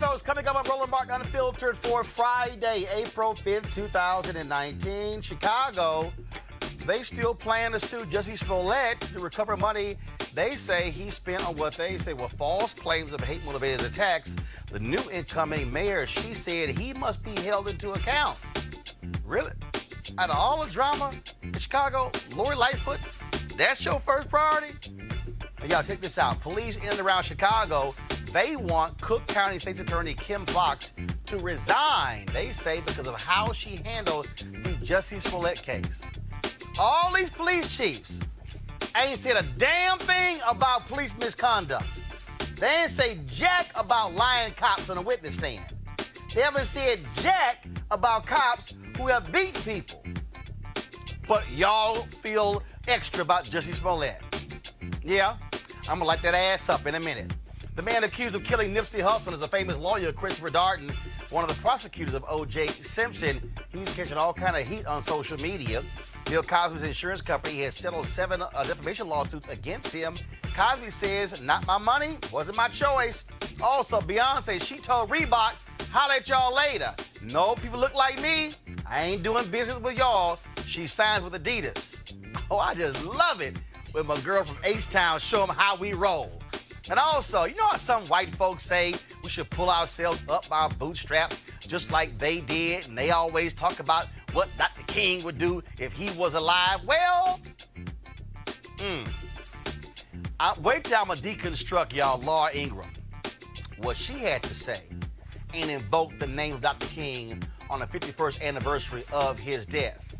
right, folks, coming up on Roland Martin Unfiltered for Friday, April 5th, 2019. Chicago, they still plan to sue Jussie Smollett to recover money they say he spent on what they say were false claims of hate-motivated attacks. The new incoming mayor, she said he must be held into account. Really? Out of all the drama in Chicago, Lori Lightfoot, that's your first priority? And y'all, check this out. Police in and around Chicago, they want Cook County State's Attorney Kim Foxx to resign, they say, because of how she handled the Jussie Smollett case. All these police chiefs ain't said a damn thing about police misconduct. They ain't say jack about lying cops on a witness stand. They haven't said jack about cops who have beaten people. But y'all feel extra about Jussie Smollett. Yeah, I'm gonna light that ass up in a minute. The man accused of killing Nipsey Hussle is a famous lawyer, Christopher Darden, one of the prosecutors of O.J. Simpson. He's catching all kind of heat on social media. Bill Cosby's insurance company has settled 7 defamation lawsuits against him. Cosby says, not my money, wasn't my choice. Also, Beyoncé, she told Reebok, holla at y'all later. No people look like me. I ain't doing business with y'all. She signs with Adidas. Oh, I just love it when my girl from H-Town show them how we roll. And also, you know how some white folks say we should pull ourselves up by our bootstraps just like they did, and they always talk about what Dr. King would do if he was alive? Well, wait till I'm gonna deconstruct y'all Laura Ingraham, what she had to say, and invoke the name of Dr. King on the 51st anniversary of his death.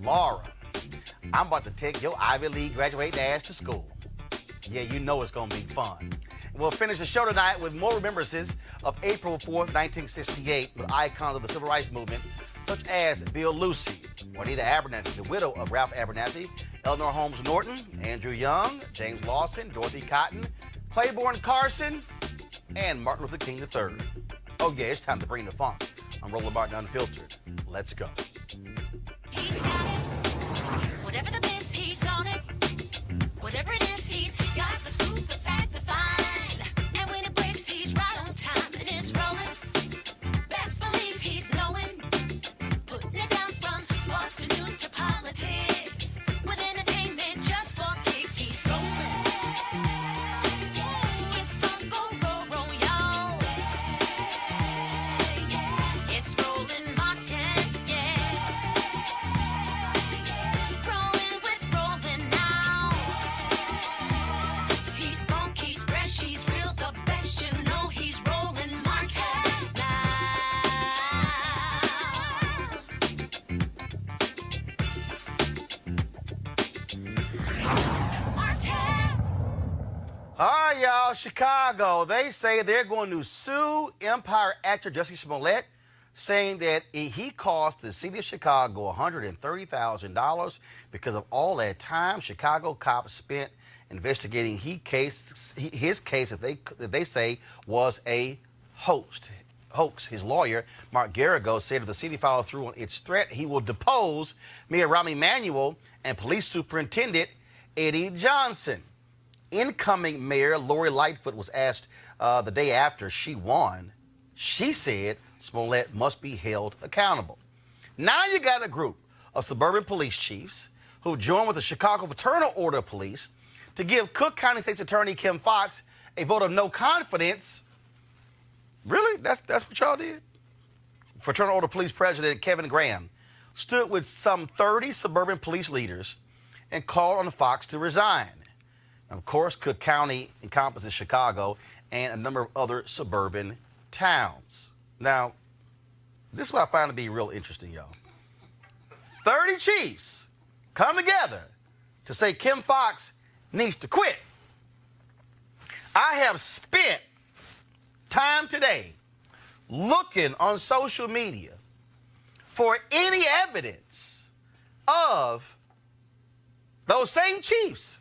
Laura, I'm about to take your Ivy League graduating ass to school. Yeah, you know it's gonna be fun. We'll finish the show tonight with more remembrances of April 4th, 1968, with icons of the Civil Rights Movement, such as Bill Lucy, Juanita Abernathy, the widow of Ralph Abernathy, Eleanor Holmes Norton, Andrew Young, James Lawson, Dorothy Cotton, Claiborne Carson, and Martin Luther King III. Oh yeah, it's time to bring the funk. I'm Roland Martin Unfiltered. Let's go. He's got it. Whatever the miss, he's on it. Whatever it is, he's got the scoop, the fact, the find. And when it breaks, he's right on time and it's rolling. Best believe he's knowing. Putting it down from sports to news to politics. With entertainment just for kicks, he's rolling. It's on go, y'all. It's Roland Martin, yeah. Rolling with Roland now. He's funk, he's fresh, he's real, the best, you know he's Roland Martin now. Martin. All right, y'all, Chicago, they say they're going to sue Empire actor Jussie Smollett, saying that he cost the city of Chicago $130,000 because of all that time Chicago cops spent investigating his case that they say was a hoax. His lawyer, Mark Garrigo, said if the city followed through on its threat, he will depose Mayor Rahm Emanuel and Police Superintendent Eddie Johnson. Incoming Mayor Lori Lightfoot was asked the day after she won. She said Smollett must be held accountable. Now you got a group of suburban police chiefs who joined with the Chicago Fraternal Order of Police to give Cook County State's Attorney Kim Foxx a vote of no confidence. Really? That's what y'all did? Fraternal Order Police President Kevin Graham stood with some 30 suburban police leaders and called on Foxx to resign. Of course, Cook County encompasses Chicago and a number of other suburban towns. Now, this is what I find to be real interesting, y'all. 30 chiefs come together to say Kim Foxx needs to quit. I have spent time today looking on social media for any evidence of those same chiefs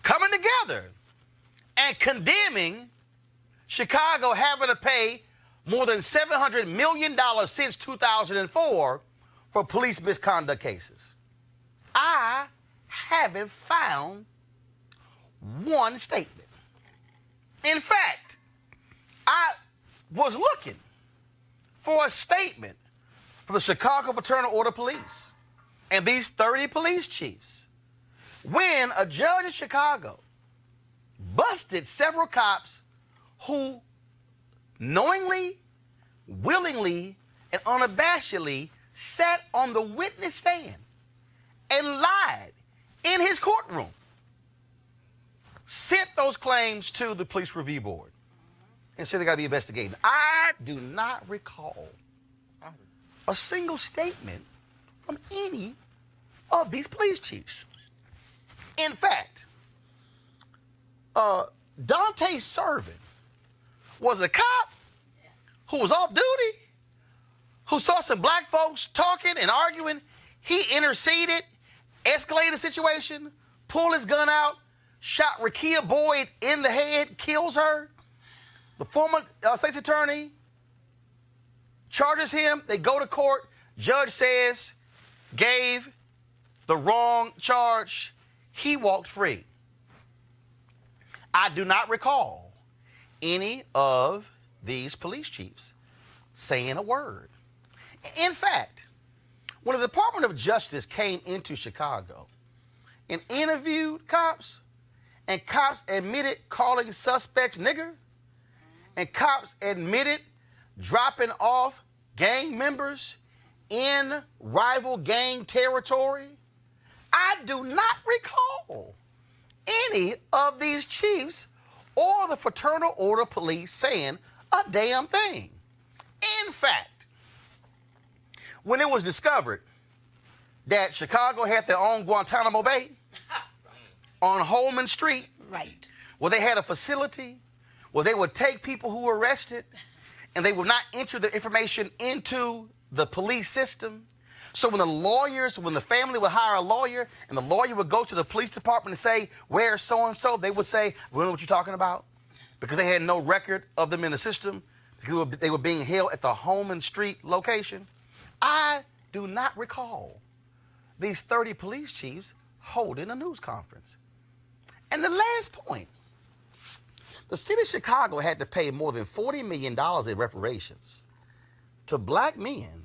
coming together and condemning Chicago having to pay more than $700 million since 2004 for police misconduct cases. I haven't found one statement. In fact, I was looking for a statement from the Chicago Fraternal Order Police and these 30 police chiefs when a judge in Chicago busted several cops who knowingly, willingly, and unabashedly sat on the witness stand and lied in his courtroom, sent those claims to the police review board, and said they got to be investigated. I do not recall a single statement from any of these police chiefs. In fact, Dante Servin was a cop who was off duty, who saw some black folks talking and arguing. He interceded, escalated the situation, pulled his gun out, shot Rakia Boyd in the head, kills her. The former state's attorney charges him. They go to court. Judge says, gave the wrong charge. He walked free. I do not recall any of these police chiefs saying a word. In fact, when the Department of Justice came into Chicago and interviewed cops, and cops admitted calling suspects nigger, and cops admitted dropping off gang members in rival gang territory, I do not recall any of these chiefs or the Fraternal Order Police saying a damn thing. In fact, when it was discovered that Chicago had their own Guantanamo Bay on Holman Street, Right. where they had a facility where they would take people who were arrested and they would not enter the information into the police system. So when the family would hire a lawyer and the lawyer would go to the police department and say, where's so-and-so? They would say, we don't know what you're talking about, because they had no record of them in the system, because they were being held at the Holman Street location. I do not recall these 30 police chiefs holding a news conference. And the last point, the city of Chicago had to pay more than $40 million in reparations to black men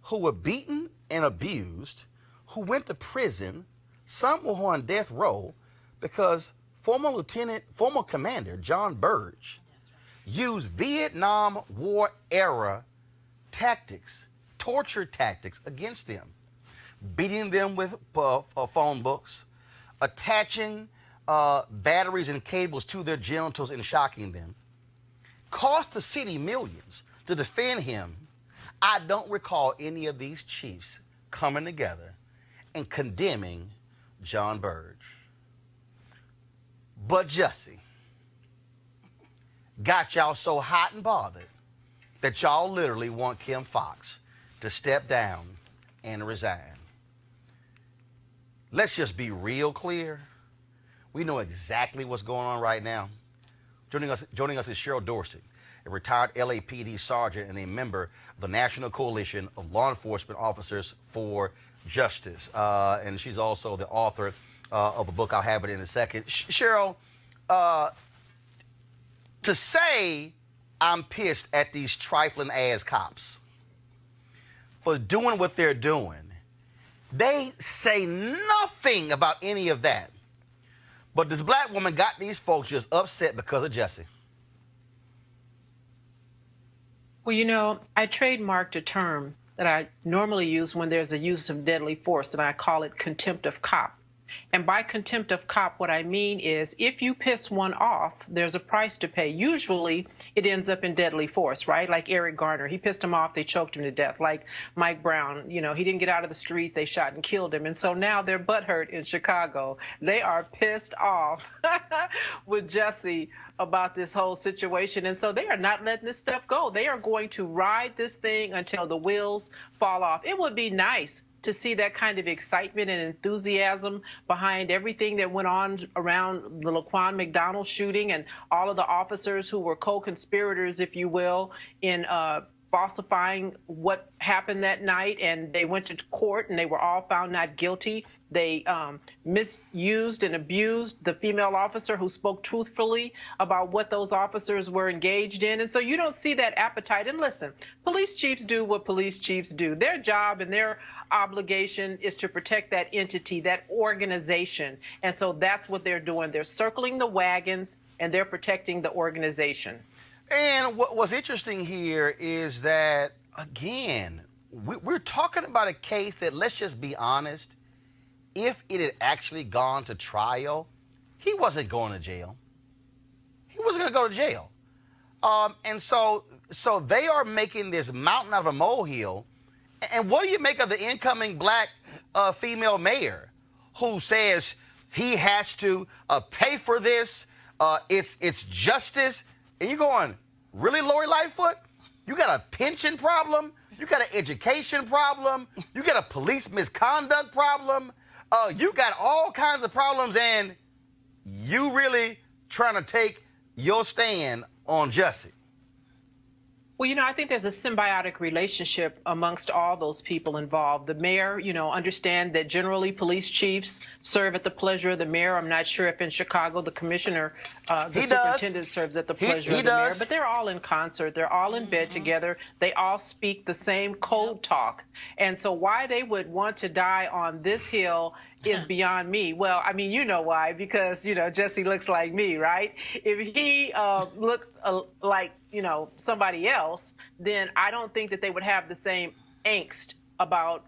who were beaten and abused, who went to prison, some were on death row, because former commander John Burge used Vietnam War era tactics, torture tactics against them, beating them with phone books, attaching batteries and cables to their genitals and shocking them, cost the city millions to defend him. I don't recall any of these chiefs coming together and condemning John Burge. But Jussie got y'all so hot and bothered that y'all literally want Kim Foxx to step down and resign. Let's just be real clear. We know exactly what's going on right now. Joining us is Cheryl Dorsey, a retired LAPD sergeant and a member of the National Coalition of Law Enforcement Officers for Justice. And she's also the author of a book. I'll have it in a second. Cheryl, to say I'm pissed at these trifling ass cops for doing what they're doing, they say nothing about any of that. But this black woman got these folks just upset because of Jussie. Well, you know, I trademarked a term that I normally use when there's a use of deadly force, and I call it contempt of cop. And by contempt of cop, what I mean is if you piss one off, there's a price to pay. Usually it ends up in deadly force, right? Like Eric Garner, he pissed him off, they choked him to death. Like Mike Brown, you know, he didn't get out of the street, they shot and killed him. And so now they're butthurt in Chicago. They are pissed off with Jussie about this whole situation. And so they are not letting this stuff go. They are going to ride this thing until the wheels fall off. It would be nice to see that kind of excitement and enthusiasm behind everything that went on around the Laquan McDonald shooting and all of the officers who were co-conspirators, if you will, in falsifying what happened that night, and they went to court and they were all found not guilty. They misused and abused the female officer who spoke truthfully about what those officers were engaged in. And so you don't see that appetite. And listen, police chiefs do what police chiefs do. Their job and their obligation is to protect that entity, that organization. And so that's what they're doing. They're circling the wagons and they're protecting the organization. And what's interesting here is that, again, we're talking about a case that, let's just be honest, if it had actually gone to trial, he wasn't going to jail. He wasn't going to go to jail. And so they are making this mountain out of a molehill. And what do you make of the incoming black female mayor who says he has to pay for this? It's justice. And you're going, really, Lori Lightfoot? You got a pension problem? You got an education problem? You got a police misconduct problem? You got all kinds of problems, and you really trying to take your stand on Jussie. Well, I think there's a symbiotic relationship amongst all those people involved. The mayor, understand that generally police chiefs serve at the pleasure of the mayor. I'm not sure if in Chicago the commissioner, the superintendent serves at the pleasure of the mayor. But they're all in concert. They're all in bed together. They all speak the same code talk. And so why they would want to die on this hill is beyond me. Well, I mean, you know why, because, Jussie looks like me, right? If he looked like, somebody else, then I don't think that they would have the same angst about,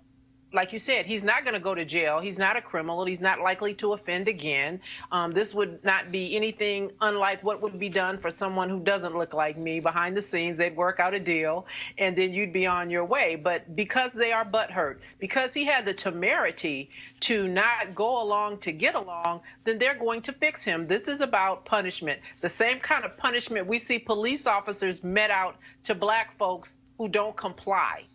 like you said, he's not going to go to jail. He's not a criminal. He's not likely to offend again. This would not be anything unlike what would be done for someone who doesn't look like me. Behind the scenes, they'd work out a deal, and then you'd be on your way. But because they are butthurt, because he had the temerity to not go along to get along, then they're going to fix him. This is about punishment. The same kind of punishment we see police officers met out to black folks who don't comply.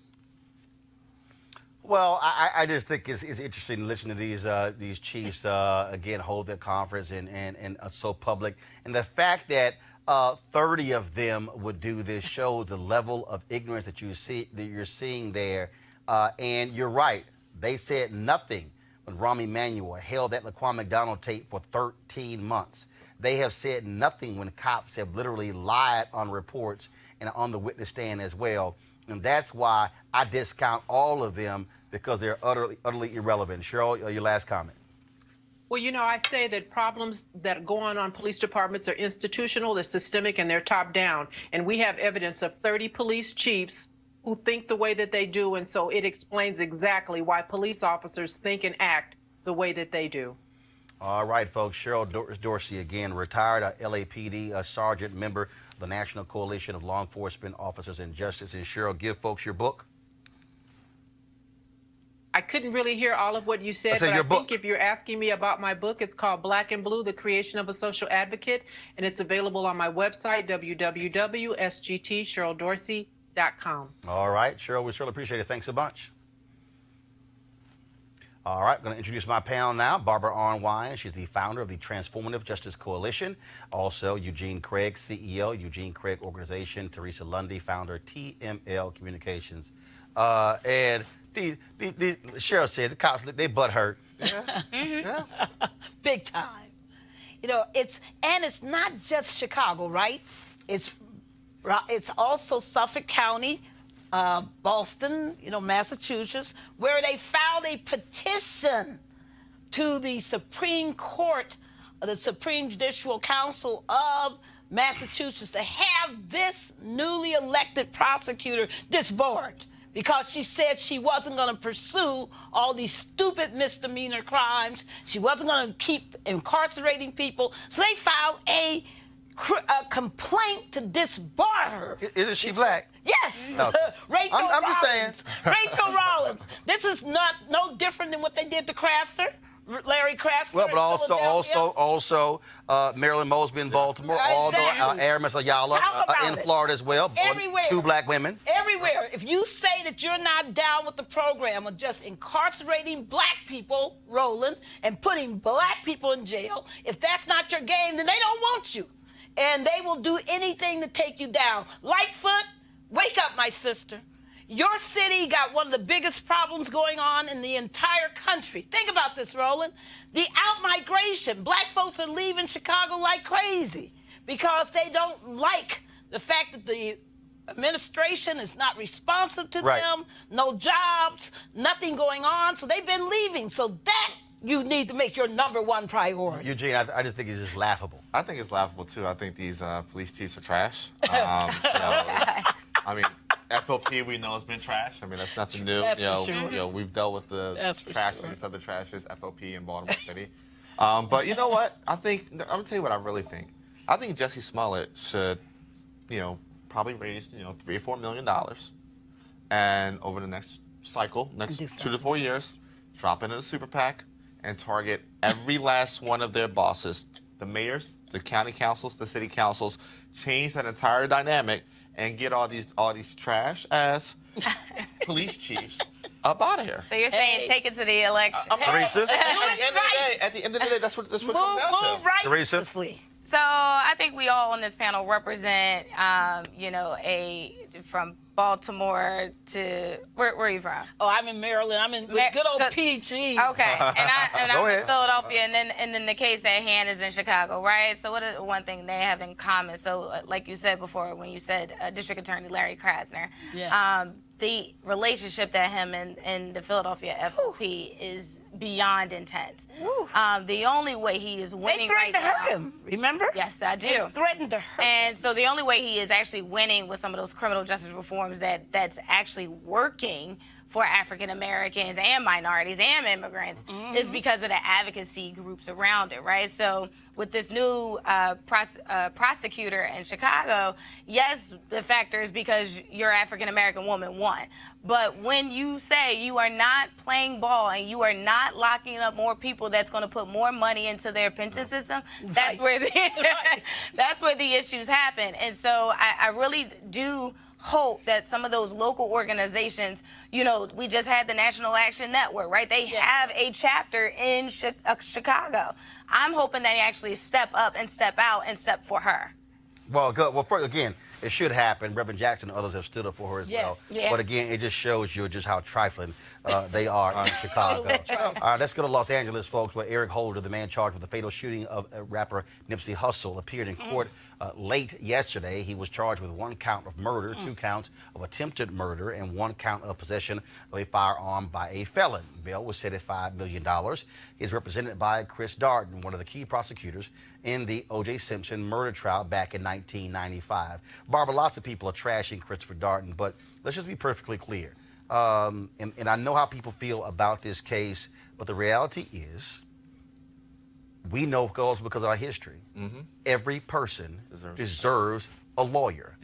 Well, I just think it's interesting to listen to these chiefs again hold their conference and so public, and the fact that 30 of them would do this shows the level of ignorance that you're seeing there. And you're right, they said nothing when Rahm Emanuel held that Laquan McDonald tape for 13 months. They have said nothing when cops have literally lied on reports and on the witness stand as well. And that's why I discount all of them, because they're utterly irrelevant. Cheryl, your last comment. Well, I say that problems that go on police departments are institutional, they're systemic, and they're top down. And we have evidence of 30 police chiefs who think the way that they do. And so it explains exactly why police officers think and act the way that they do. All right, folks. Cheryl Dorsey, again, retired LAPD sergeant, member of the National Coalition of Law Enforcement Officers and Justice. And Cheryl, give folks your book. I couldn't really hear all of what you said, but I think if you're asking me about my book, it's called Black and Blue, The Creation of a Social Advocate, and it's available on my website, www.sgtcheryldorsey.com. All right, Cheryl, we certainly appreciate it. Thanks so much. All right, I'm going to introduce my panel now. Barbara Arnwine, she's the founder of the Transformative Justice Coalition. Also, Eugene Craig, CEO, Eugene Craig Organization. Teresa Lundy, founder, TML Communications. And Cheryl said the cops, they butt hurt. Yeah. Yeah. Big time. It's not just Chicago, right? It's also Suffolk County, Boston, Massachusetts, where they filed a petition to the Supreme Court, the Supreme Judicial Council of Massachusetts, to have this newly elected prosecutor disbarred, because she said she wasn't going to pursue all these stupid misdemeanor crimes. She wasn't going to keep incarcerating people. So they filed a complaint to disbar her. Isn't she black? Yes. No. Rachel I'm Rollins. just saying. Rachel Rollins. This is no different than what they did to Crasser. Larry Krasner. Well, but also Marilyn Mosby in Baltimore, Exactly. Aramis Ayala in Florida as well. Everywhere. 2 black women. Everywhere. If you say that you're not down with the program of just incarcerating black people, Roland, and putting black people in jail, if that's not your game, then they don't want you. And they will do anything to take you down. Lightfoot, Wake up, my sister. Your city got one of the biggest problems going on in the entire country. Think about this, Roland. The out-migration. Black folks are leaving Chicago like crazy because they don't like the fact that the administration is not responsive to them, no jobs, nothing going on. So they've been leaving. So that you need to make your #1 priority. Eugene, I just think it's just laughable. I think it's laughable, too. I think these police chiefs are trash. I mean, FOP we know has been trash. I mean, that's nothing new. That's for sure. We've dealt with the trash, these other trashes, FOP in Baltimore City. But you know what? I'm gonna tell you what I really think. I think Jussie Smollett should, probably raise, $3 or $4 million, and over the next cycle, next 2 to 4 years, drop into the super PAC and target every last one of their bosses, the mayors, the county councils, the city councils, change that entire dynamic and get all these trash ass police chiefs up out of here. So you're saying take it to the election? Teresa? At the end of the day, that's what it comes down to. Move right. Teresa? So I think we all on this panel represent, from Baltimore to where are you from? Oh, I'm in Maryland. I'm in with good old PG. Okay, and Go I'm ahead. in Philadelphia, and then the case at hand is in Chicago, right? So what is one thing they have in common? So like you said before, when you said District Attorney Larry Krasner, Yes. the relationship that him and the Philadelphia FOP is beyond intense. The only way he is They winning threatened right to hurt now. him. Remember? Yes, I do. They threatened to hurt. And so the only way he is actually winning with some of those criminal justice reforms that's actually working for African Americans and minorities and immigrants is because of the advocacy groups around it, right? So with this new prosecutor in Chicago, yes, the factor is because your African American woman won. But when you say you are not playing ball and you are not locking up more people that's going to put more money into their pension system, that's where that's where the issues happen. And so I really do hope that some of those local organizations, we just had the National Action Network, right? They have a chapter in Chicago. I'm hoping they actually step up and step out and step for her. Well, good. Well, first, again, it should happen. Reverend Jackson and others have stood up for her as well. Yeah. But again, it just shows you just how trifling they are in Chicago. All right, let's go to Los Angeles, folks, where Eric Holder, the man charged with the fatal shooting of rapper Nipsey Hussle, appeared in court late yesterday. He was charged with 1 count of murder, 2 counts of attempted murder, and 1 count of possession of a firearm by a felon. Bail was set at $5 million. He's represented by Chris Darden, one of the key prosecutors in the O.J. Simpson murder trial back in 1995. Barbara, lots of people are trashing Christopher Darden, but let's just be perfectly clear. And I know how people feel about this case, but the reality is we know because of our history, every person deserves a lawyer.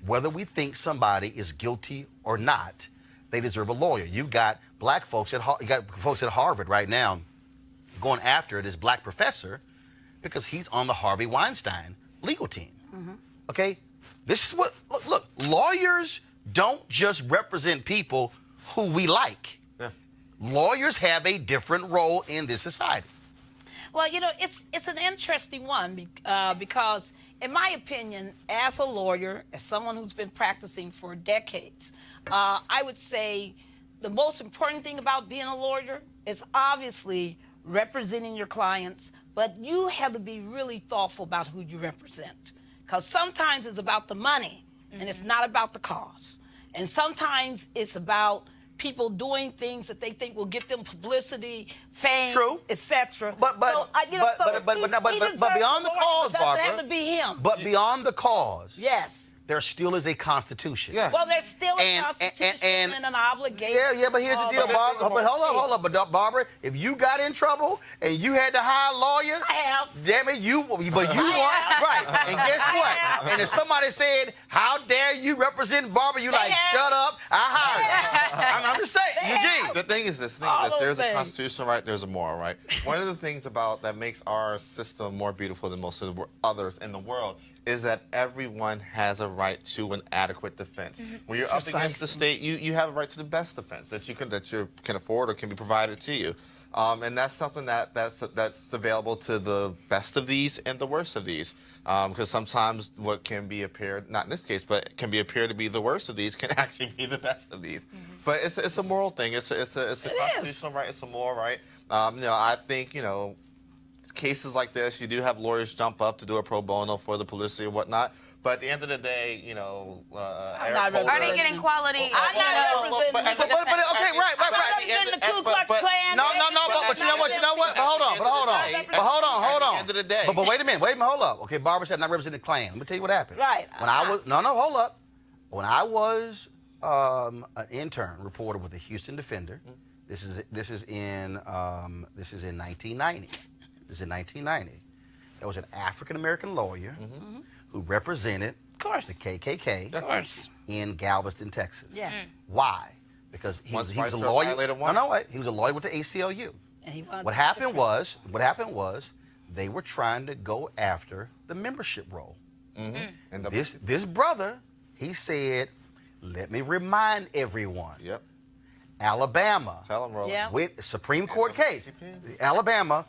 Whether we think somebody is guilty or not, they deserve a lawyer. You got black folks at Harvard right now going after this black professor because he's on the Harvey Weinstein legal team. Okay? This is what, look, lawyers don't just represent people who we like. Lawyers have a different role in this society. Well, it's an interesting one because, in my opinion, as a lawyer, as someone who's been practicing for decades, I would say the most important thing about being a lawyer is obviously representing your clients, but you have to be really thoughtful about who you represent. Because sometimes it's about the money, and it's not about the cause. And sometimes it's about people doing things that they think will get them publicity, fame, etc. But beyond the cause, Barbara. It doesn't have to be him. But beyond the cause. Yes. There still is a constitution. Well, there's still a constitution and an obligation. Yeah, but here's the deal, Barbara. But hold up, but Barbara, if you got in trouble and you had to hire a lawyer, I have. Damn it, you want right. And guess what? And if somebody said, "How dare you represent Barbara?" You like, "Shut up, I hired you." I'm just saying, Eugene. The thing is this. There's a constitution, right? There's a moral, right? One of the things that makes our system more beautiful than most of the others in the world is that everyone has a right to an adequate defense. When you're up against the state, you have a right to the best defense that you can afford or can be provided to you. And that's something that's available to the best of these and the worst of these. Because sometimes what can be appeared, not in this case, but can be appeared to be the worst of these can actually be the best of these. But it's a moral thing. It's a constitutional right. It's a moral right. I think, cases like this, you do have lawyers jump up to do a pro bono for the publicity or whatnot. But at the end of the day, Are they getting quality? I'm not representing. But okay, right. representing the Ku Klux Klan. No, but you know what? But hold on. At the end of the day. But wait a minute, hold up. Okay, Barbara said not representing the Klan. Let me tell you what happened. Right. Hold up. When I was an intern reporter with the Houston Defender, this is in 1990. This is in 1990. There was an African American lawyer who represented the KKK in Galveston, Texas. Yes. Why? Because he was a lawyer. He was a lawyer with the ACLU. And What happened was they were trying to go after the membership roll. And this brother, he said, let me remind everyone. Yep. Alabama. Tell him, Roland. Yeah. With Supreme Court case. Alabama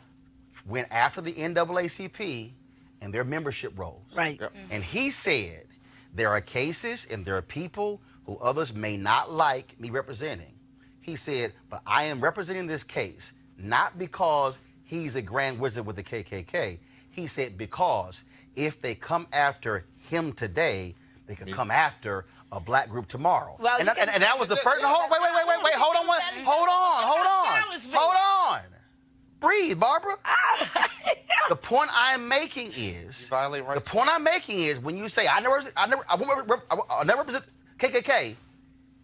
went after the NAACP and their membership rolls. Right. Yep. And he said, there are cases and there are people who others may not like me representing. He said, but I am representing this case, not because he's a grand wizard with the KKK. He said, because if they come after him today, they could come after a black group tomorrow. Well, and that was the first. Wait. Hold on. Breathe, Barbara. The point I'm making is when you say I never represent KKK.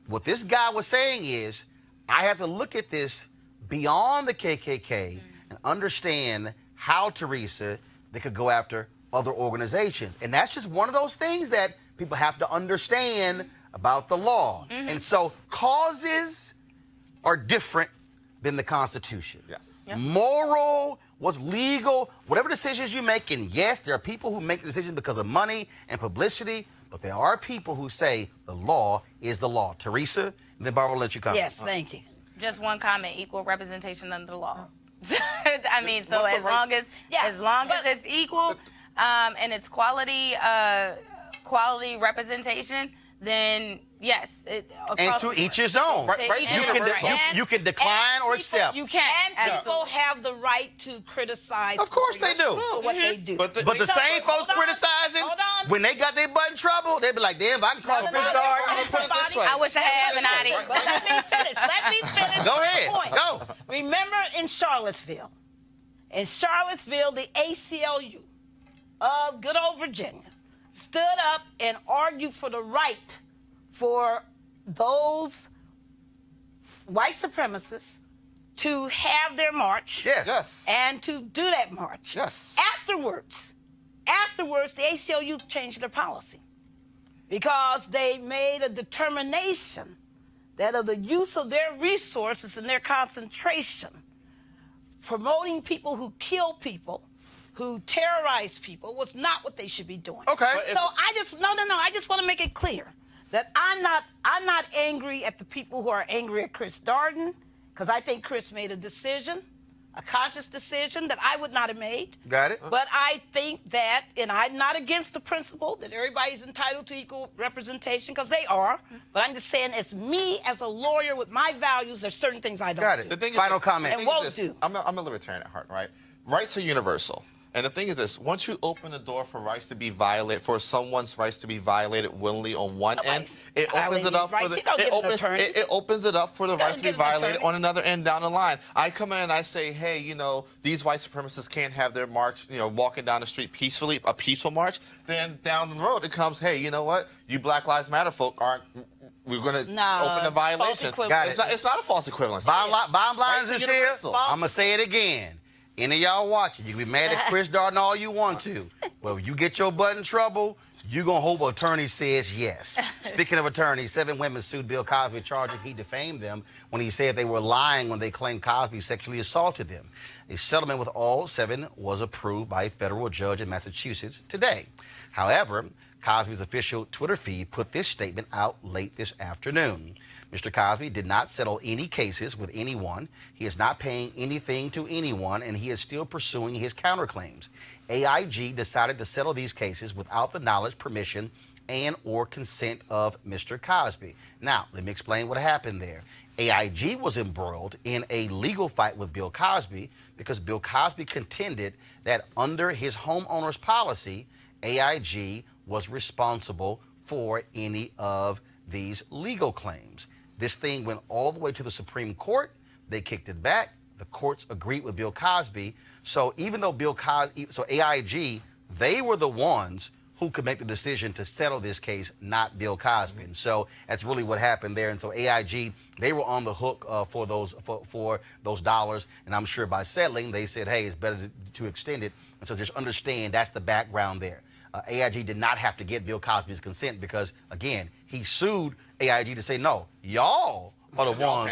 What this guy was saying is I have to look at this beyond the KKK and understand how, Teresa, they could go after other organizations, and that's just one of those things that people have to understand about the law. And so causes are different than the Constitution. Yes. Yep. Moral, what's legal, whatever decisions you make, and yes, there are people who make the decision because of money and publicity, but there are people who say the law is the law. Teresa, and then Barbara will let you comment. Yes, thank you. Just one comment: equal representation under the law. I mean, so as long as it's equal and it's quality representation, then yes. And to each his own. You can decline or accept. You can. And people have the right to criticize. Of course they do. What they do. But But the same folks criticizing, when they got their butt in trouble, they be like, damn, if I can call the police guard. Put it this way. I wish I had an ID. But let me finish. Go ahead. the point. Go. Remember in Charlottesville, the ACLU of good old Virginia stood up and argued for the right for those white supremacists to have their march. Yes. And to do that march. Yes. Afterwards, the ACLU changed their policy because they made a determination that of the use of their resources and their concentration, promoting people who kill people, who terrorize people, was not what they should be doing. Okay. So I just want to make it clear that I'm not angry at the people who are angry at Chris Darden, because I think Chris made a decision, a conscious decision that I would not have made. Got it. But I think that, and I'm not against the principle that everybody's entitled to equal representation, because they are. But I'm just saying, as me, as a lawyer with my values, there's certain things I don't Got do. it. The thing Final is, comment. the thing And is won't this. do. I'm a libertarian at heart, right? Rights are universal. And the thing is this, once you open the door for rights to be violated, for someone's rights to be violated willingly on one end, it opens it up for the it opens it up for the rights to be violated on another end down the line. I come in and I say, hey, these white supremacists can't have their march, walking down the street peacefully, a peaceful march. Then down the road it comes, hey, you know what? You Black Lives Matter folk we're going to open a violation. It's not a false equivalence. Bottom line is here. universal. I'm going to say it again. Any of y'all watching, you can be mad at Chris Darden all you want to. But when you get your butt in trouble, you're going to hope an attorney says yes. Speaking of attorneys, 7 women sued Bill Cosby, charging he defamed them when he said they were lying when they claimed Cosby sexually assaulted them. A settlement with all 7 was approved by a federal judge in Massachusetts today. However, Cosby's official Twitter feed put this statement out late this afternoon. Mr. Cosby did not settle any cases with anyone. He is not paying anything to anyone, and he is still pursuing his counterclaims. AIG decided to settle these cases without the knowledge, permission, and or consent of Mr. Cosby. Now, let me explain what happened there. AIG was embroiled in a legal fight with Bill Cosby because Bill Cosby contended that under his homeowner's policy, AIG was responsible for any of these legal claims. This thing went all the way to the Supreme Court. They kicked it back. The courts agreed with Bill Cosby. So even though AIG, they were the ones who could make the decision to settle this case, not Bill Cosby. And so that's really what happened there. And so AIG, they were on the hook for those dollars. And I'm sure by settling, they said, hey, it's better to extend it. And so just understand that's the background there. AIG did not have to get Bill Cosby's consent because, again, he sued AIG to say, no, y'all are the ones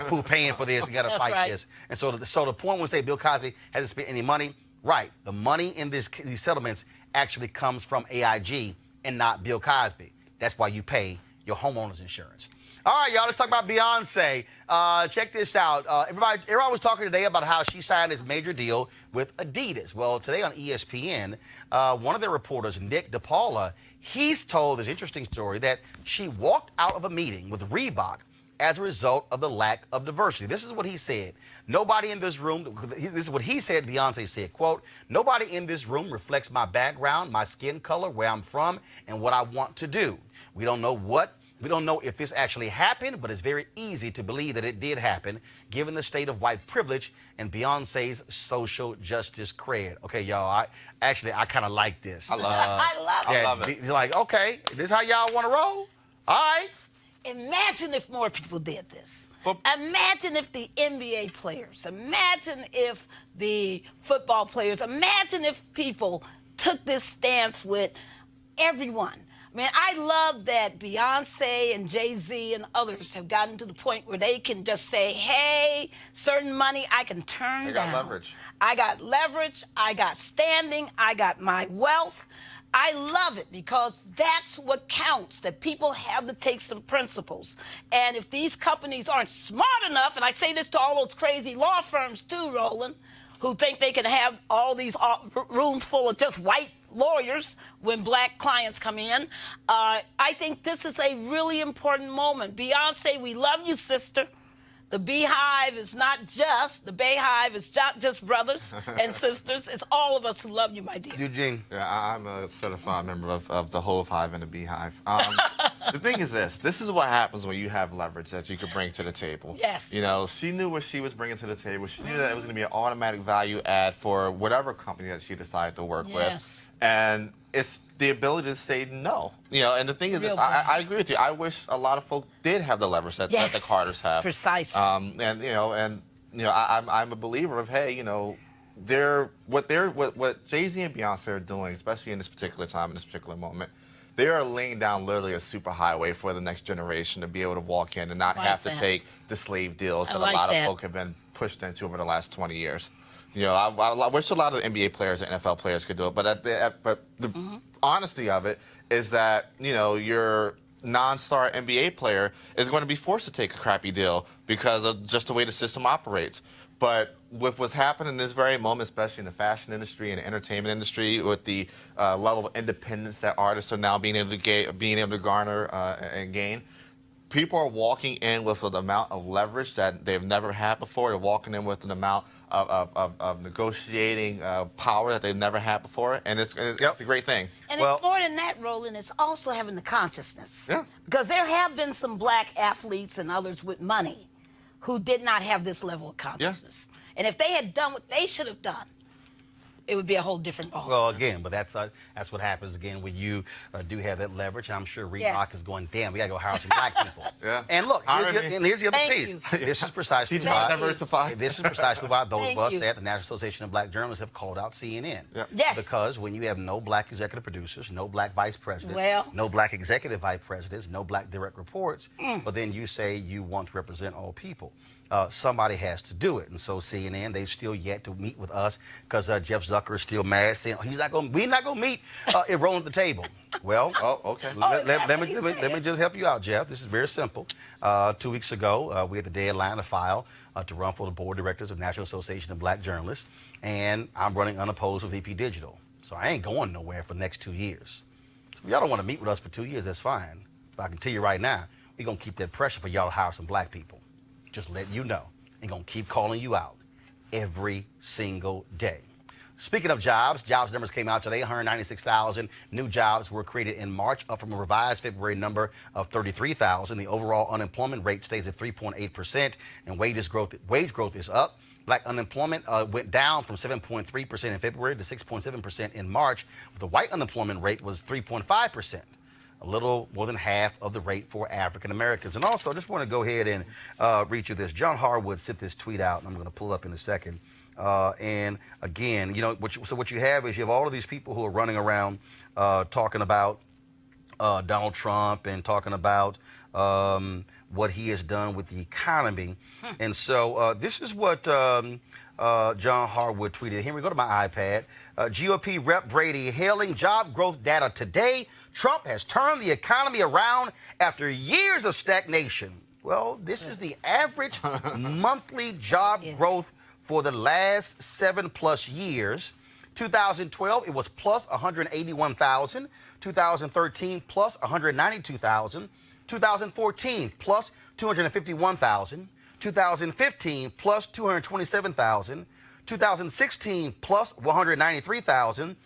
who paying for this. You got to fight this. And so the point when we say Bill Cosby hasn't spent any money, right, the money in these settlements actually comes from AIG and not Bill Cosby. That's why you pay your homeowner's insurance. All right, y'all, let's talk about Beyoncé. Check this out. Everybody was talking today about how she signed this major deal with Adidas. Well, today on ESPN, one of their reporters, Nick DePaula, he's told this interesting story that she walked out of a meeting with Reebok as a result of the lack of diversity. This is what he said. Nobody in this room, this is what he said, Beyoncé said, quote, nobody in this room reflects my background, my skin color, where I'm from, and what I want to do. We don't know if this actually happened, but it's very easy to believe that it did happen, given the state of white privilege and Beyoncé's social justice cred. Okay, y'all, I kind of like this. I love it. He's like, okay, this is how y'all want to roll? All right. Imagine if more people did this. Imagine if the NBA players, imagine if the football players, imagine if people took this stance with everyone. I mean, I love that Beyoncé and Jay-Z and others have gotten to the point where they can just say, hey, certain money I can turn down. They got leverage. I got leverage. I got standing. I got my wealth. I love it because that's what counts, that people have to take some principles. And if these companies aren't smart enough, and I say this to all those crazy law firms too, Roland, who think they can have all these rooms full of just white lawyers when black clients come in, I think this is a really important moment. Beyoncé, we love you, sister. The Beehive is not just, the Bayhive is not just brothers and sisters. It's all of us who love you, my dear. Eugene. Yeah, I'm a certified member of the whole hive and the Beehive. The thing is this is what happens when you have leverage that you could bring to the table. Yes. You know, she knew what she was bringing to the table. She knew that it was going to be an automatic value add for whatever company that she decided to work with. And it's the ability to say no. You know, and the thing is this, I agree with you. I wish a lot of folk did have the leverage that the Carters have. Precisely. I'm a believer of, hey, you know, what Jay-Z and Beyonce are doing, especially in this particular time, in this particular moment, they are laying down literally a super highway for the next generation to be able to walk in and not have to take the slave deals that a lot of folk have been pushed into over the last 20 years. You know, I wish a lot of the NBA players and NFL players could do it, but the honesty of it is that, you know, your non-star NBA player is going to be forced to take a crappy deal because of just the way the system operates. But with what's happening in this very moment, especially in the fashion industry and the entertainment industry, with the level of independence that artists are now being able to garner and gain, people are walking in with an amount of leverage that they've never had before. They're walking in with an amount of negotiating power that they've never had before, and it's a great thing. And it's more than that, Roland. It's also having the consciousness. Yeah. Because there have been some black athletes and others with money who did not have this level of consciousness. Yeah. And if they had done what they should have done, it would be a whole different ball. Well, again, but that's what happens again when you do have that leverage. I'm sure Reebok is going, damn, we got to go hire some black people. And look, here's the other piece. This is precisely why This is precisely why those of us at the National Association of Black Journalists have called out CNN. Yes. Because when you have no black executive producers, no black vice presidents, no black executive vice presidents, no black direct reports, but then you say you want to represent all people. Somebody has to do it. And so CNN, they've still yet to meet with us because Jeff Zucker's still mad, saying we're not gonna meet if Roland at the table. Well, Oh, okay. let me just help you out, Jeff. This is very simple. 2 weeks ago, we had the deadline to file to run for the board of directors of National Association of Black Journalists, and I'm running unopposed with VP Digital. So I ain't going nowhere for the next 2 years. So if y'all don't want to meet with us for 2 years, that's fine. But I can tell you right now, we're gonna keep that pressure for y'all to hire some black people. Just letting you know. And gonna keep calling you out every single day. Speaking of jobs numbers came out today. 196,000 new jobs were created in March, up from a revised February number of 33,000. The overall unemployment rate stays at 3.8%, and wage growth is up. Black unemployment went down from 7.3% in February to 6.7% in March. The white unemployment rate was 3.5%. A little more than half of the rate for African Americans. And also, I just want to go ahead and read you this. John Harwood sent this tweet out, and I'm going to pull up in a second. And again, you know, what you have is you have all of these people who are running around talking about Donald Trump and talking about what he has done with the economy. And so this is what John Harwood tweeted. Here we go to my iPad. GOP Rep Brady hailing job growth data today. Trump has turned the economy around after years of stagnation. Well, this is the average monthly job growth for the last 7+ years. 2012, it was plus 181,000. 2013, plus 192,000. 2014, plus 251,000. 2015, plus 227,000. 2016, plus 193,000.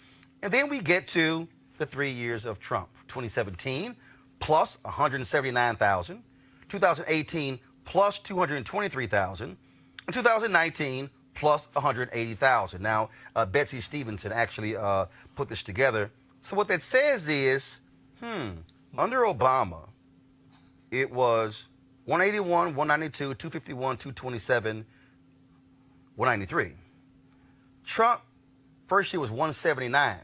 And then we get to the 3 years of Trump. 2017, plus 179,000. 2018, plus 223,000. And 2019, plus 180,000. Now, Betsy Stevenson actually put this together. So what that says is, under Obama, it was 181, 192, 251, 227, 193. Trump, first year was 179.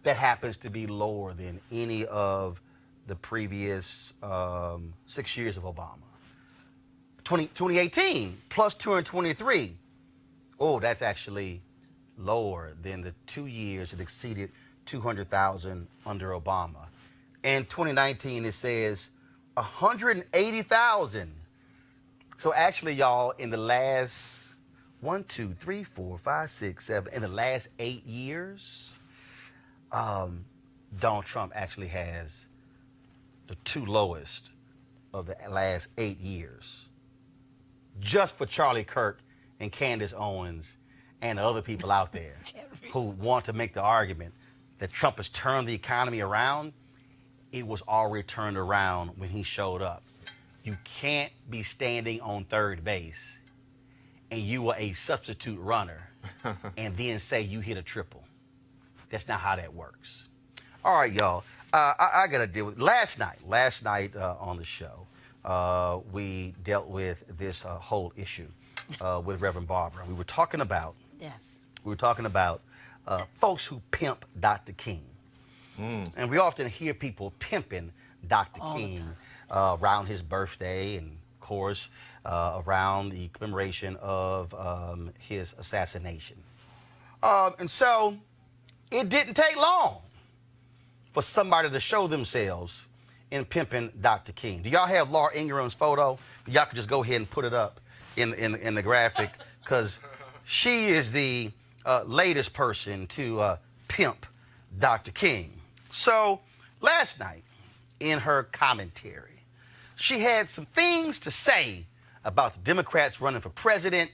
That happens to be lower than any of the previous 6 years of Obama. 2018, plus 223. Oh, that's actually lower than the 2 years that exceeded 200,000 under Obama. And 2019, it says 180,000. So actually, y'all, in the last 1, 2, 3, 4, 5, 6, 7, in the last 8 years, Donald Trump actually has the 2 lowest of the last 8 years. Just for Charlie Kirk and Candace Owens and other people out there who want to make the argument that Trump has turned the economy around, it was already turned around when he showed up. You can't be standing on third base and you were a substitute runner and then say you hit a triple. That's not how that works. All right, y'all. I got to deal with last night on the show. We dealt with this whole issue with Reverend Barbara. We were talking about folks who pimp Dr. King. And we often hear people pimping Dr. King around his birthday and, of course, around the commemoration of his assassination. And so it didn't take long for somebody to show themselves in pimping Dr. King. Do y'all have Laura Ingraham's photo? Y'all could just go ahead and put it up in the graphic, because she is the latest person to pimp Dr. King. So last night, in her commentary, she had some things to say about the Democrats running for president,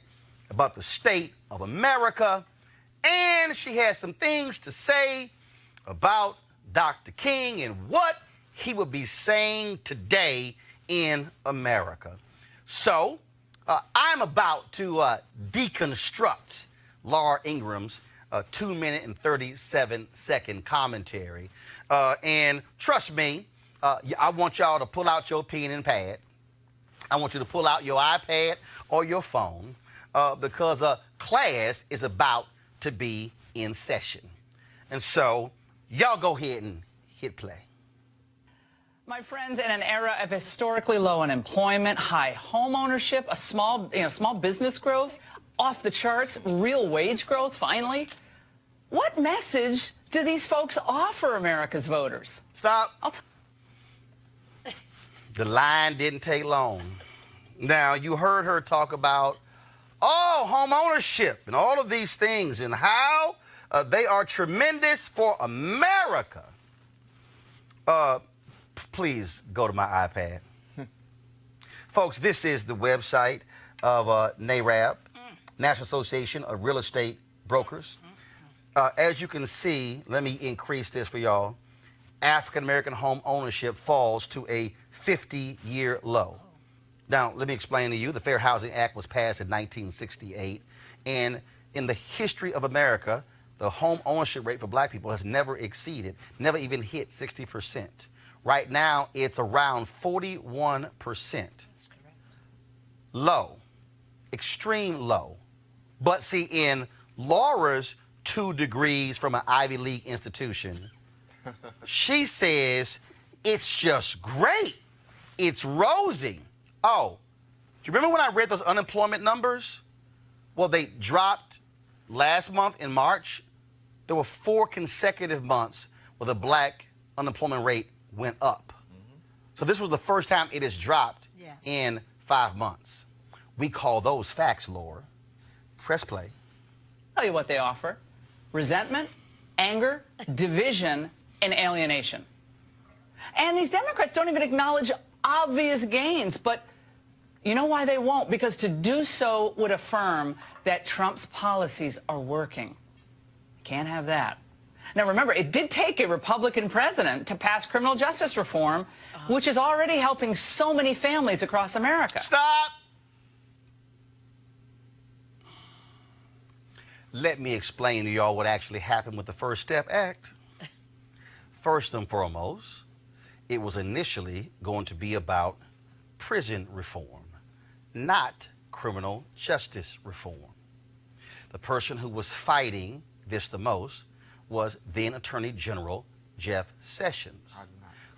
about the state of America, and she had some things to say about Dr. King and what he would be saying today in America. So I'm about to deconstruct Laura Ingraham's 2-minute and 37-second commentary. And trust me, I want y'all to pull out your pen and pad. I want you to pull out your iPad or your phone because class is about to be in session. And so y'all go ahead and hit play. My friends, in an era of historically low unemployment, high home ownership, small business growth, off the charts, real wage growth, finally. What message do these folks offer America's voters? Stop. I'll The line didn't take long. Now, you heard her talk about, home ownership and all of these things and how they are tremendous for America. Please go to my iPad. Folks, this is the website of NAREB, National Association of Real Estate Brokers. As you can see, let me increase this for y'all. African-American home ownership falls to a 50-year low. Now, let me explain to you. The Fair Housing Act was passed in 1968, and in the history of America, the home ownership rate for black people has never even hit 60%. Right now, it's around 41%. Low, extreme low. But see, in Laura's 2 degrees from an Ivy League institution, she says it's just great. It's rosy. Oh, do you remember when I read those unemployment numbers? Well, they dropped last month in March. There were 4 consecutive months where the black unemployment rate went up. So this was the first time it has dropped in 5 months. We call those facts, Laura. Press play. tell you what they offer: resentment, anger, division, and alienation. And these Democrats don't even acknowledge obvious gains, but you know why they won't? Because to do so would affirm that Trump's policies are working. Can't have that. Now remember, it did take a Republican president to pass criminal justice reform, which is already helping so many families across America. Stop! Let me explain to y'all what actually happened with the First Step Act. First and foremost, it was initially going to be about prison reform, not criminal justice reform. The person who was fighting this the most was then Attorney General Jeff Sessions.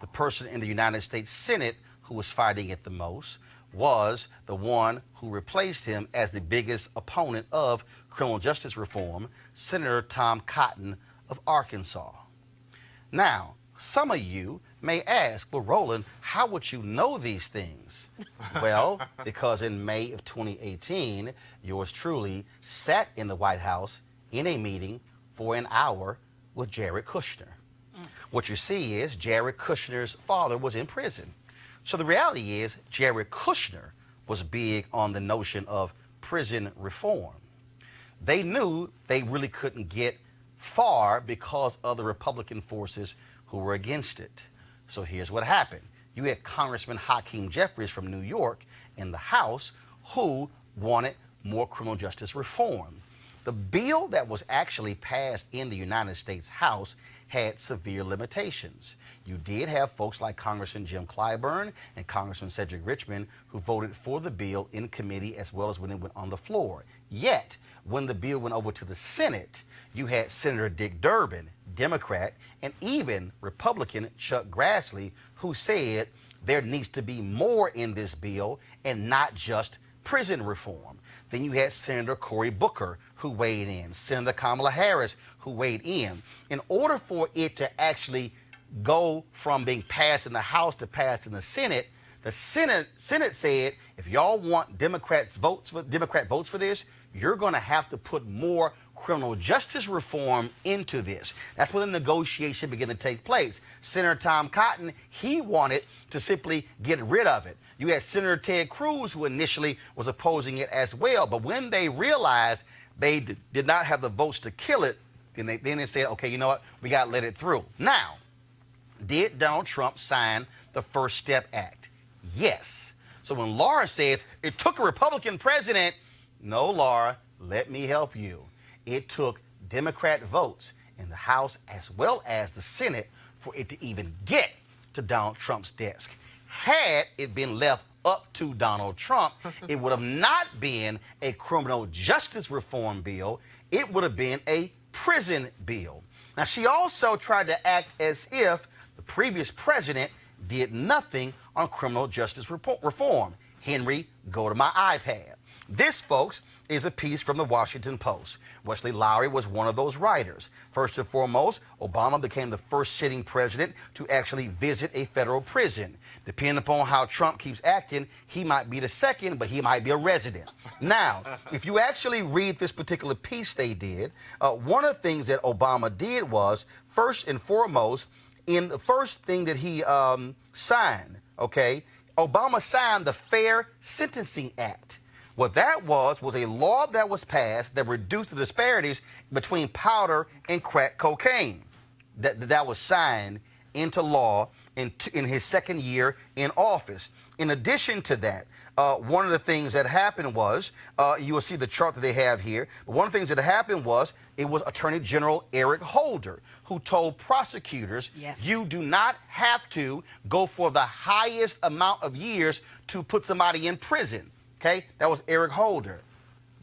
The person in the United States Senate who was fighting it the most was the one who replaced him as the biggest opponent of criminal justice reform, Senator Tom Cotton of Arkansas. Now, some of you may ask, well, Roland, how would you know these things? Well, because in May of 2018, yours truly sat in the White House in a meeting for an hour with Jared Kushner. What you see is Jared Kushner's father was in prison. So the reality is Jared Kushner was big on the notion of prison reform. They knew they really couldn't get far because of the Republican forces who were against it. So here's what happened. You had Congressman Hakeem Jeffries from New York in the House who wanted more criminal justice reform. The bill that was actually passed in the United States House had severe limitations. You did have folks like Congressman Jim Clyburn and Congressman Cedric Richmond who voted for the bill in committee as well as when it went on the floor. Yet, when the bill went over to the Senate, you had Senator Dick Durbin, Democrat, and even Republican Chuck Grassley, who said there needs to be more in this bill and not just prison reform. Then you had Senator Cory Booker, who weighed in, Senator Kamala Harris, who weighed in. In order for it to actually go from being passed in the House to passed in the Senate said, if y'all want Democrat votes for this, you're going to have to put more criminal justice reform into this. That's when the negotiation began to take place. Senator Tom Cotton, he wanted to simply get rid of it. You had Senator Ted Cruz, who initially was opposing it as well. But when they realized they did not have the votes to kill it, then they said, okay, you know what? We got to let it through. Now, did Donald Trump sign the First Step Act? Yes. So when Laura says it took a Republican president, no, Laura, let me help you. It took Democrat votes in the House as well as the Senate for it to even get to Donald Trump's desk. Had it been left up to Donald Trump, it would have not been a criminal justice reform bill. It would have been a prison bill. Now, she also tried to act as if the previous president did nothing on criminal justice reform. Henry, go to my iPad. This, folks, is a piece from the Washington Post. Wesley Lowery was one of those writers. First and foremost, Obama became the first sitting president to actually visit a federal prison. Depending upon how Trump keeps acting, he might be the second, but he might be a resident. Now, if you actually read this particular piece they did, one of the things that Obama did was, first and foremost, in the first thing that he signed, okay, Obama signed the Fair Sentencing Act. What that was a law that was passed that reduced the disparities between powder and crack cocaine. That was signed into law in his second year in office. In addition to that, one of the things that happened was, you will see the chart that they have here, but one of the things that happened was, it was Attorney General Eric Holder who told prosecutors, yes, you do not have to go for the highest amount of years to put somebody in prison. Okay, that was Eric Holder.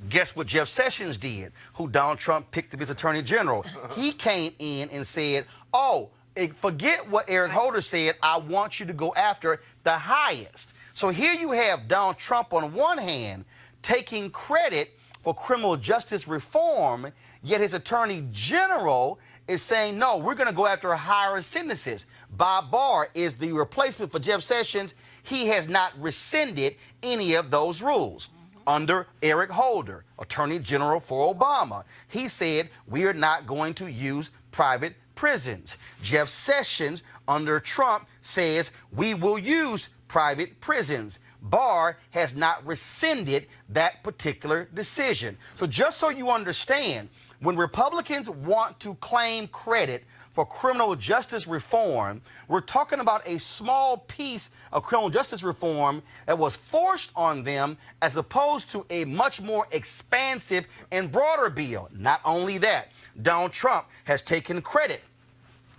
Guess what Jeff Sessions did, who Donald Trump picked to be his attorney general? He came in and said, oh, forget what Eric Holder said. I want you to go after the highest. So here you have Donald Trump on one hand taking credit for criminal justice reform, yet his attorney general is saying, no, we're going to go after higher sentences. Bob Barr is the replacement for Jeff Sessions. He has not rescinded any of those rules. Under Eric Holder, Attorney General for Obama, he said, we are not going to use private prisons. Jeff Sessions, under Trump, says, we will use private prisons. Barr has not rescinded that particular decision. So just so you understand, when Republicans want to claim credit for criminal justice reform, we're talking about a small piece of criminal justice reform that was forced on them as opposed to a much more expansive and broader bill. Not only that, Donald Trump has taken credit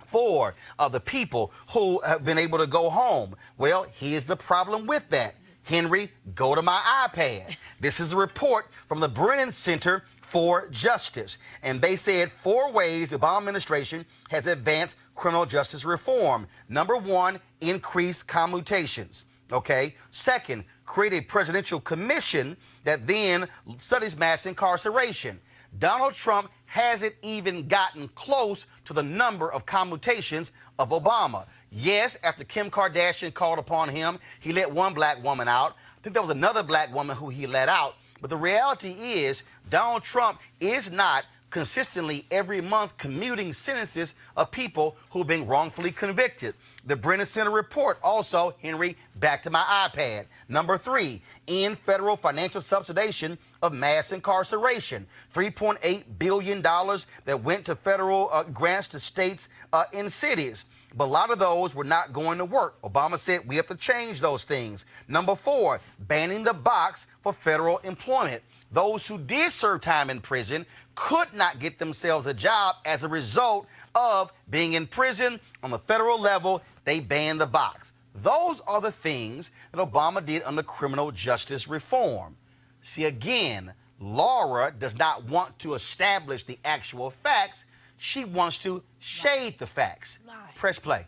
for the people who have been able to go home. Well, here's the problem with that. Henry, go to my iPad. This is a report from the Brennan Center for Justice. And they said 4 ways the Obama administration has advanced criminal justice reform. Number 1, increase commutations. Okay. Second, create a presidential commission that then studies mass incarceration. Donald Trump hasn't even gotten close to the number of commutations of Obama. Yes, after Kim Kardashian called upon him, he let one black woman out. I think there was another black woman who he let out. But the reality is, Donald Trump is not consistently every month commuting sentences of people who've been wrongfully convicted. The Brennan Center report also, Henry, back to my iPad. Number 3, end federal financial subsidization of mass incarceration. $3.8 billion that went to federal grants to states and cities. But a lot of those were not going to work. Obama said we have to change those things. Number 4, banning the box for federal employment. Those who did serve time in prison could not get themselves a job as a result of being in prison on the federal level. They banned the box. Those are the things that Obama did under criminal justice reform. See, again, Laura does not want to establish the actual facts. She wants to shade the facts. Press play.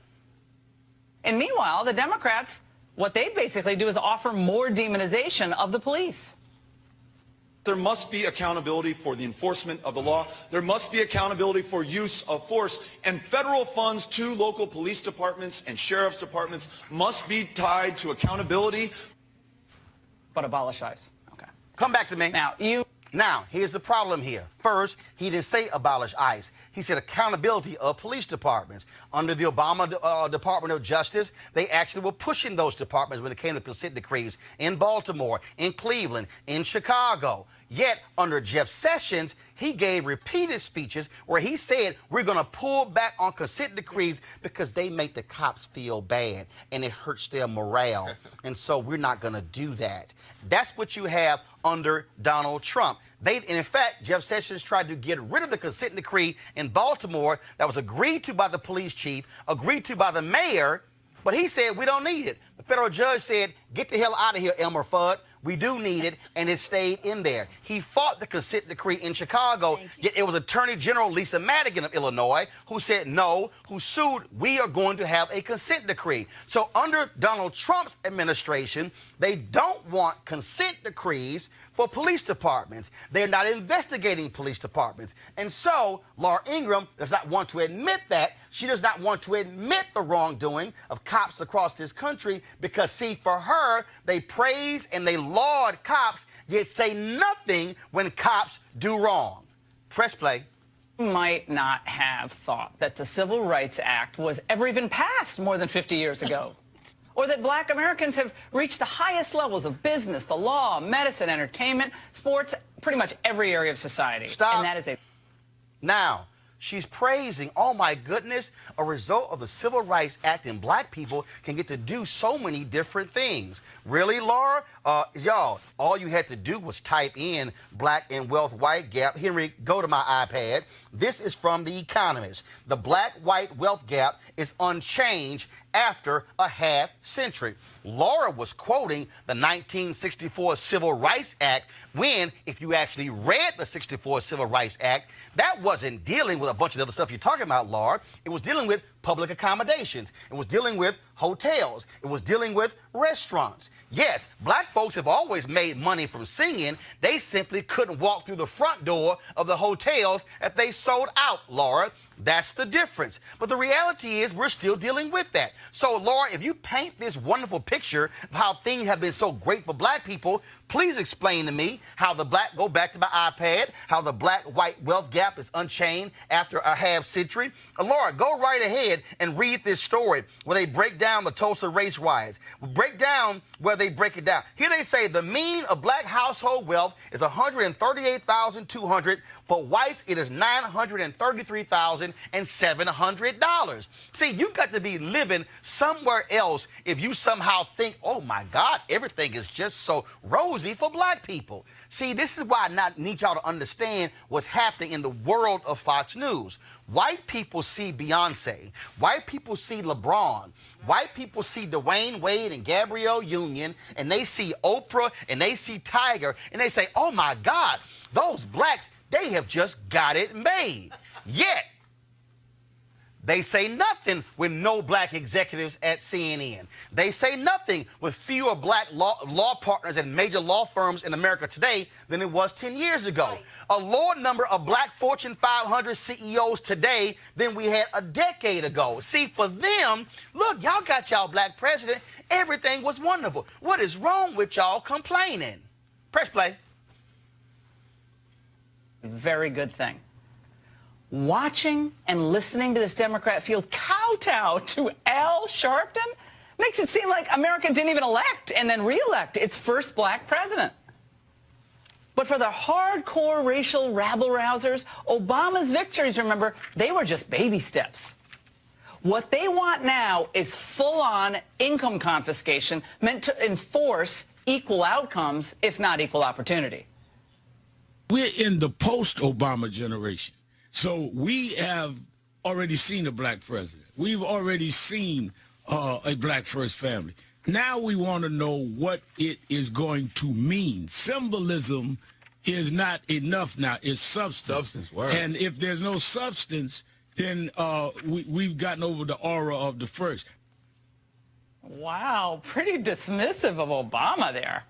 And meanwhile, the Democrats, what they basically do is offer more demonization of the police. There must be accountability for the enforcement of the law. There must be accountability for use of force. And federal funds to local police departments and sheriff's departments must be tied to accountability. But abolish ICE. Okay. Come back to me. Now, here's the problem here. First, he didn't say abolish ICE. He said accountability of police departments. Under the Obama Department of Justice, they actually were pushing those departments when it came to consent decrees in Baltimore, in Cleveland, in Chicago. Yet, under Jeff Sessions, he gave repeated speeches where he said, we're going to pull back on consent decrees because they make the cops feel bad and it hurts their morale. And so we're not going to do that. That's what you have under Donald Trump. And in fact, Jeff Sessions tried to get rid of the consent decree in Baltimore that was agreed to by the police chief, agreed to by the mayor, but he said, we don't need it. The federal judge said, get the hell out of here, Elmer Fudd. We do need it, and it stayed in there. He fought the consent decree in Chicago, yet it was Attorney General Lisa Madigan of Illinois who said no, who sued, we are going to have a consent decree. So under Donald Trump's administration, they don't want consent decrees for police departments. They're not investigating police departments. And so Laura Ingraham does not want to admit that. She does not want to admit the wrongdoing of cops across this country because, see, for her, they praise and they laud cops, yet say nothing when cops do wrong. Press play. Might not have thought that the Civil Rights Act was ever even passed more than 50 years ago. Or that black Americans have reached the highest levels of business, the law, medicine, entertainment, sports, pretty much every area of society. Stop. And that is a... Now, she's praising, oh my goodness, a result of the Civil Rights Act and black people can get to do so many different things. Really, Laura? Y'all, all you had to do was type in black and wealth white gap. Henry, go to my iPad. This is from The Economist. The black-white wealth gap is unchanged after a half century. Laura was quoting the 1964 Civil Rights Act when, if you actually read the 64 Civil Rights Act, that wasn't dealing with a bunch of other stuff you're talking about, Laura. It was dealing with public accommodations. It was dealing with hotels. It was dealing with restaurants. Yes, black folks have always made money from singing. They simply couldn't walk through the front door of the hotels that they sold out, Laura. That's the difference. But the reality is we're still dealing with that. So, Laura, if you paint this wonderful picture of how things have been so great for black people, please explain to me how go back to my iPad, how the black-white wealth gap is unchained after a half century. Laura, go right ahead and read this story where they break down the Tulsa race riots. Break down where they break it down. Here they say the mean of black household wealth is $138,200. For whites, it is $933,700. See, you've got to be living somewhere else if you somehow think, oh my God, everything is just so rosy for black people. See, this is why I need y'all to understand what's happening in the world of Fox News. White people see Beyoncé. White people see LeBron. White people see Dwayne Wade and Gabrielle Union, and they see Oprah, and they see Tiger, and they say, oh my God, those blacks, they have just got it made. Yet, they say nothing with no black executives at CNN. They say nothing with fewer black law partners in major law firms in America today than it was 10 years ago. Right. A lower number of black Fortune 500 CEOs today than we had a decade ago. See, for them, look, y'all got y'all black president. Everything was wonderful. What is wrong with y'all complaining? Press play. Very good thing. Watching and listening to this Democrat field kowtow to Al Sharpton makes it seem like America didn't even elect and then re-elect its first black president. But for the hardcore racial rabble-rousers, Obama's victories, remember, they were just baby steps. What they want now is full-on income confiscation meant to enforce equal outcomes, if not equal opportunity. We're in the post-Obama generation. So we have already seen a black president. We've already seen a black first family. Now we want to know what it is going to mean. Symbolism is not enough now. It's substance. And if there's no substance, then we've gotten over the aura of the first. Wow, pretty dismissive of Obama there.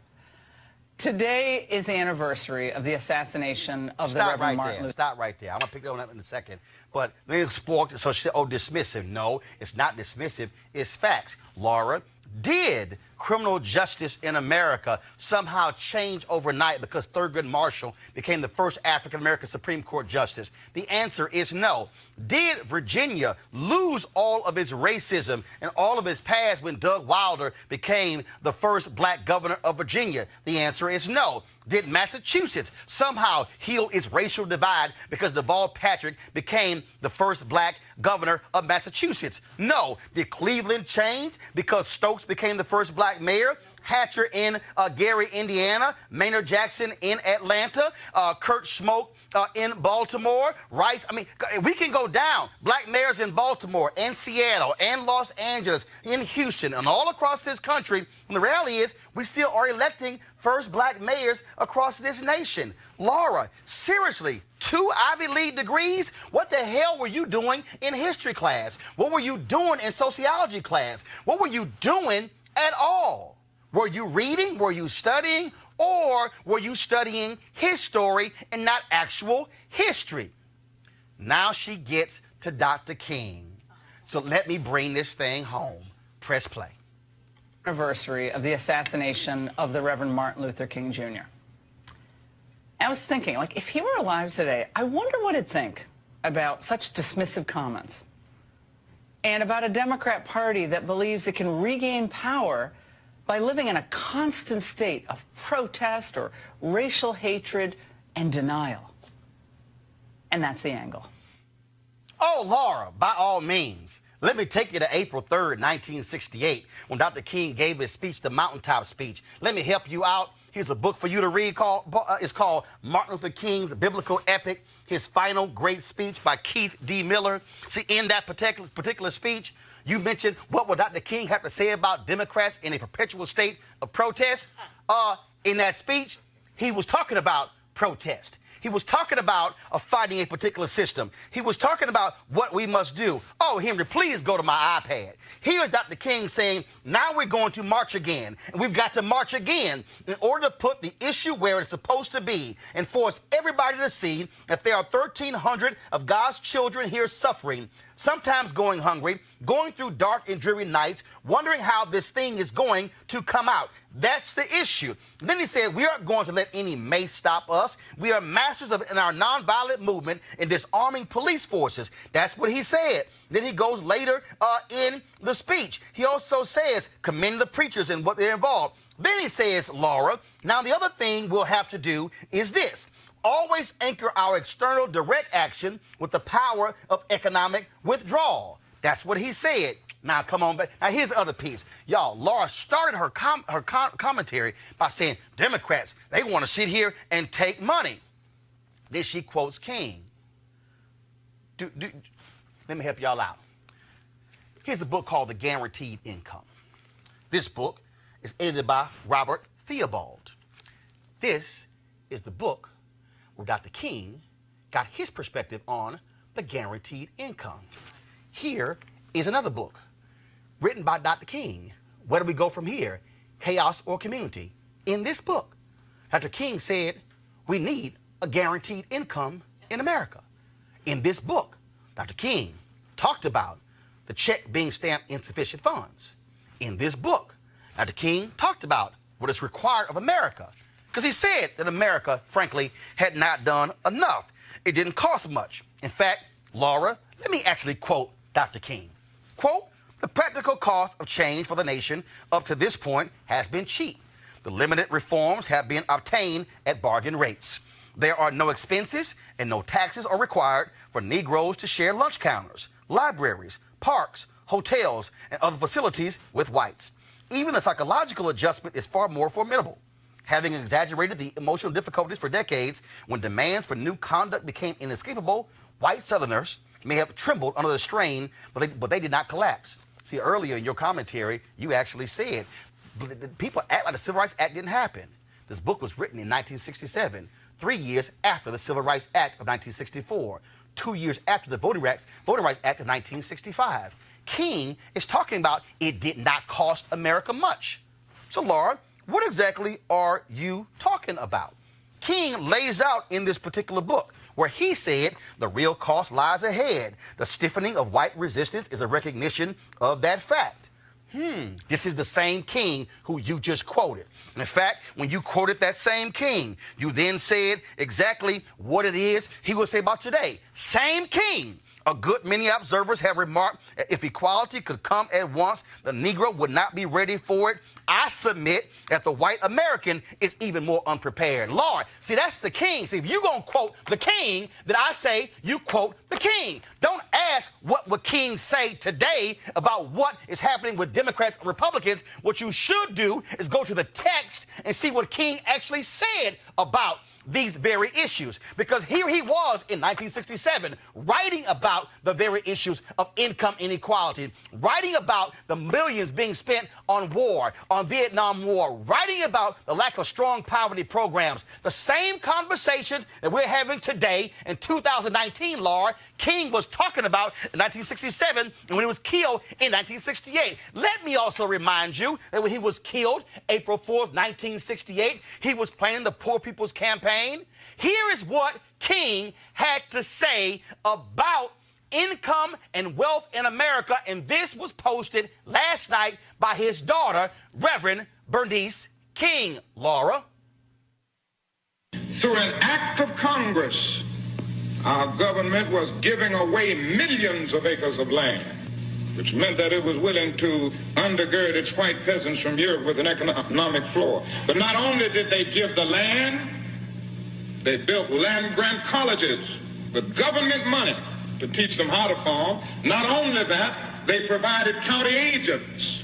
Today is the anniversary of the assassination of the Reverend Martin Luther. Stop right there. I'm going to pick that one up in a second. But they spoke, so she said, oh, dismissive. No, it's not dismissive. It's facts. Laura, did criminal justice in America somehow change overnight because Thurgood Marshall became the first African-American Supreme Court justice? The answer is no. Did Virginia lose all of its racism and all of its past when Doug Wilder became the first black governor of Virginia? The answer is no. Did Massachusetts somehow heal its racial divide because Deval Patrick became the first black governor of Massachusetts? No. Did Cleveland change because Stokes became the first black black mayor. Hatcher in Gary, Indiana. Maynard Jackson in Atlanta. Kurt Schmoke in Baltimore. Rice. I mean, we can go down. Black mayors in Baltimore and Seattle and Los Angeles, in Houston, and all across this country. And the reality is, we still are electing first black mayors across this nation. Laura, seriously, 2 Ivy League degrees? What the hell were you doing in history class? What were you doing in sociology class? What were you doing at all? Were you reading? Were you studying? Or were you studying his story and not actual history? Now she gets to Dr. King. So let me bring this thing home. Press play. Anniversary of the assassination of the Reverend Martin Luther King Jr. I was thinking, like, if he were alive today, I wonder what he'd think about such dismissive comments and about a Democrat Party that believes it can regain power by living in a constant state of protest or racial hatred and denial. And that's the angle. Oh, Laura, by all means. Let me take you to April 3rd, 1968, when Dr. King gave his speech, the mountaintop speech. Let me help you out. Here's a book for you to read. It's called Martin Luther King's Biblical Epic, His Final Great Speech by Keith D. Miller. See, in that particular speech, you mentioned what would Dr. King have to say about Democrats in a perpetual state of protest. In that speech, he was talking about protest. He was talking about fighting a particular system. He was talking about what we must do. Oh, Henry, please go to my iPad. Here's Dr. King saying, now we're going to march again. And we've got to march again in order to put the issue where it's supposed to be and force everybody to see that there are 1,300 of God's children here suffering, sometimes going hungry, going through dark and dreary nights, wondering how this thing is going to come out. That's the issue. Then he said, we aren't going to let any mace stop us. We are masters in our nonviolent movement in disarming police forces. That's what he said. Then he goes later in the speech. He also says, commend the preachers and what they're involved. Then he says, Laura, now the other thing we'll have to do is this. Always anchor our external direct action with the power of economic withdrawal. That's what he said. Now, come on back. Now, here's the other piece. Y'all, Laura started her commentary by saying, Democrats, they want to sit here and take money. Then she quotes King. Let me help y'all out. Here's a book called The Guaranteed Income. This book is edited by Robert Theobald. This is the book where Dr. King got his perspective on the guaranteed income. Here is another book written by Dr. King. Where do we go from here? Chaos or community? In this book, Dr. King said we need a guaranteed income in America. In this book, Dr. King talked about the check being stamped insufficient funds. In this book, Dr. King talked about what is required of America, because he said that America, frankly, had not done enough. It didn't cost much. In fact, Laura, let me actually quote Dr. King. Quote, the practical cost of change for the nation up to this point has been cheap. The limited reforms have been obtained at bargain rates. There are no expenses and no taxes are required for Negroes to share lunch counters, libraries, parks, hotels, and other facilities with whites. Even the psychological adjustment is far more formidable. Having exaggerated the emotional difficulties for decades, when demands for new conduct became inescapable, white Southerners may have trembled under the strain, but they did not collapse. See, earlier in your commentary, you actually said people act like the Civil Rights Act didn't happen. This book was written in 1967, 3 years after the Civil Rights Act of 1964, 2 years after the Voting Rights Act of 1965. King is talking about it did not cost America much. So, Laura, what exactly are you talking about? King lays out in this particular book where he said the real cost lies ahead. The stiffening of white resistance is a recognition of that fact. This is the same King who you just quoted. And in fact, when you quoted that same King, you then said exactly what it is he would say about today. Same King A good many observers have remarked that if equality could come at once, the Negro would not be ready for it. I submit that the white American is even more unprepared. Lord, see, that's the king. See, if you're going to quote the king, then I say you quote the king. Don't ask what would King say today about what is happening with Democrats and Republicans. What you should do is go to the text and see what King actually said about these very issues. Because here he was in 1967 writing about the very issues of income inequality, writing about the millions being spent on war, on Vietnam War, writing about the lack of strong poverty programs. The same conversations that we're having today in 2019, Laura, King was talking about in 1967 and when he was killed in 1968. Let me also remind you that when he was killed April 4th, 1968, he was planning the Poor People's Campaign. Here is what King had to say about income and wealth in America, and this was posted last night by his daughter, Reverend Bernice King. Laura. Through an act of Congress, our government was giving away millions of acres of land, which meant that it was willing to undergird its white peasants from Europe with an economic floor. But not only did they give the land, they built land-grant colleges with government money to teach them how to farm. Not only that, they provided county agents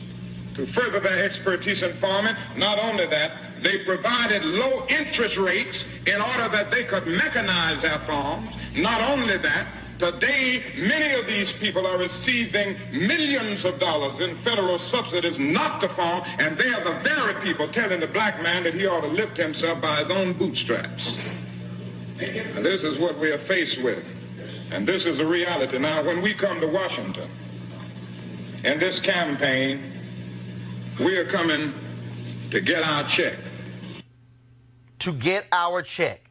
to further their expertise in farming. Not only that, they provided low interest rates in order that they could mechanize their farms. Not only that, today many of these people are receiving millions of dollars in federal subsidies not to farm, and they are the very people telling the black man that he ought to lift himself by his own bootstraps. And this is what we are faced with. And this is the reality. Now, when we come to Washington in this campaign, we are coming to get our check. To get our check.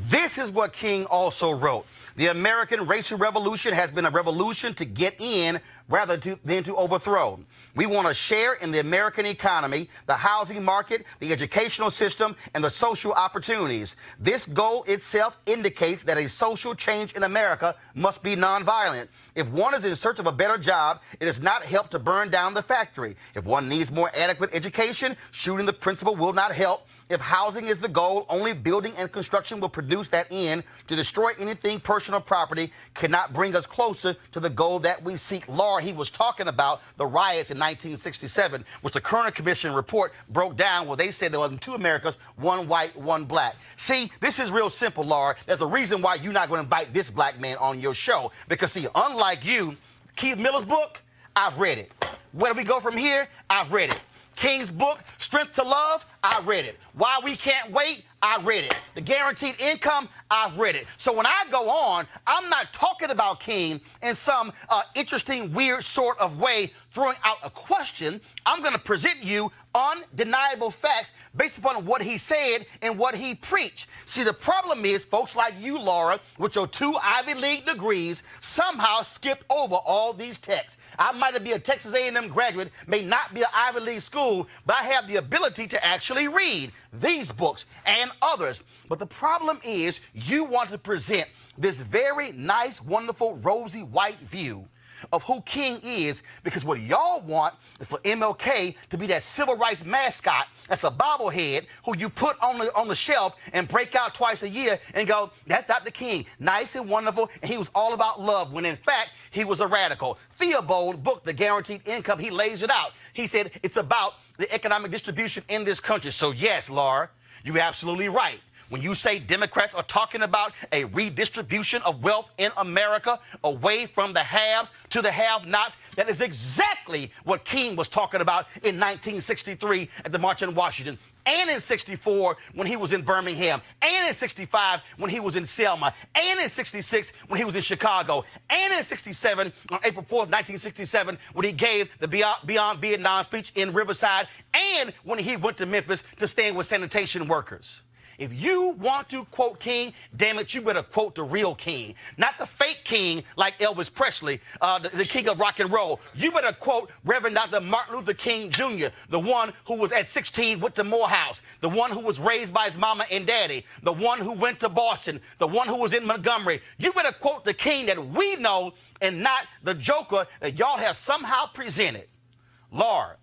This is what King also wrote. The American racial revolution has been a revolution to get in rather than to overthrow. We want to share in the American economy, the housing market, the educational system, and the social opportunities. This goal itself indicates that a social change in America must be nonviolent. If one is in search of a better job, it does not help to burn down the factory. If one needs more adequate education, shooting the principal will not help. If housing is the goal, only building and construction will produce that end. To destroy anything personal property cannot bring us closer to the goal that we seek. Laura, he was talking about the riots in 1967, which the Kerner Commission report broke down where they said there were two Americas, one white, one black. See, this is real simple, Laura. There's a reason why you're not going to invite this black man on your show. Because, see, unlike you, Keith Miller's book, I've read it. Where do we go from here? I've read it. King's book, Strength to Love, I read it. Why We Can't Wait, I read it. The Guaranteed Income, I've read it. So when I go on, I'm not talking about King in some interesting, weird sort of way, throwing out a question. I'm going to present you undeniable facts based upon what he said and what he preached. See, the problem is folks like you, Laura, with your 2 Ivy League degrees, somehow skipped over all these texts. I might be a Texas A&M graduate, may not be an Ivy League school, but I have the ability to actually read these books and others. But the problem is you want to present this very nice, wonderful, rosy white view of who King is, because what y'all want is for MLK to be that civil rights mascot that's a bobblehead who you put on the shelf and break out twice a year and go, that's Dr. King, nice and wonderful, and he was all about love, when in fact he was a radical. Theobald book, The Guaranteed Income, he lays it out. He said it's about the economic distribution in this country. So yes, Laura, you're absolutely right. When you say Democrats are talking about a redistribution of wealth in America away from the haves to the have-nots, that is exactly what King was talking about in 1963 at the March on Washington, and in 64 when he was in Birmingham, and in 65 when he was in Selma, and in 66 when he was in Chicago, and in 67 on April 4th, 1967 when he gave the Beyond Vietnam speech in Riverside, and when he went to Memphis to stand with sanitation workers. If you want to quote King, damn it, you better quote the real King, not the fake King like Elvis Presley, the King of rock and roll. You better quote Reverend Dr. Martin Luther King Jr., the one who was at 16 went to Morehouse, the one who was raised by his mama and daddy, the one who went to Boston, the one who was in Montgomery. You better quote the King that we know and not the joker that y'all have somehow presented. Lord,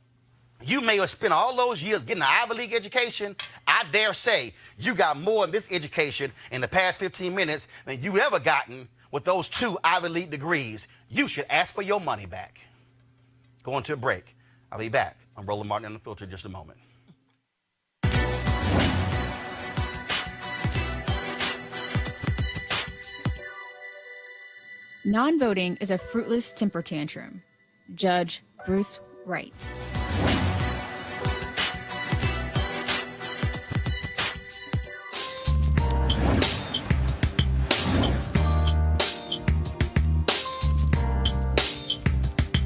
you may have spent all those years getting an Ivy League education. I dare say you got more in this education in the past 15 minutes than you ever gotten with those 2 Ivy League degrees. You should ask for your money back. Going to a break. I'll be back. I'm Roland Martin on the Filter in just a moment. Non-voting is a fruitless temper tantrum. Judge Bruce Wright.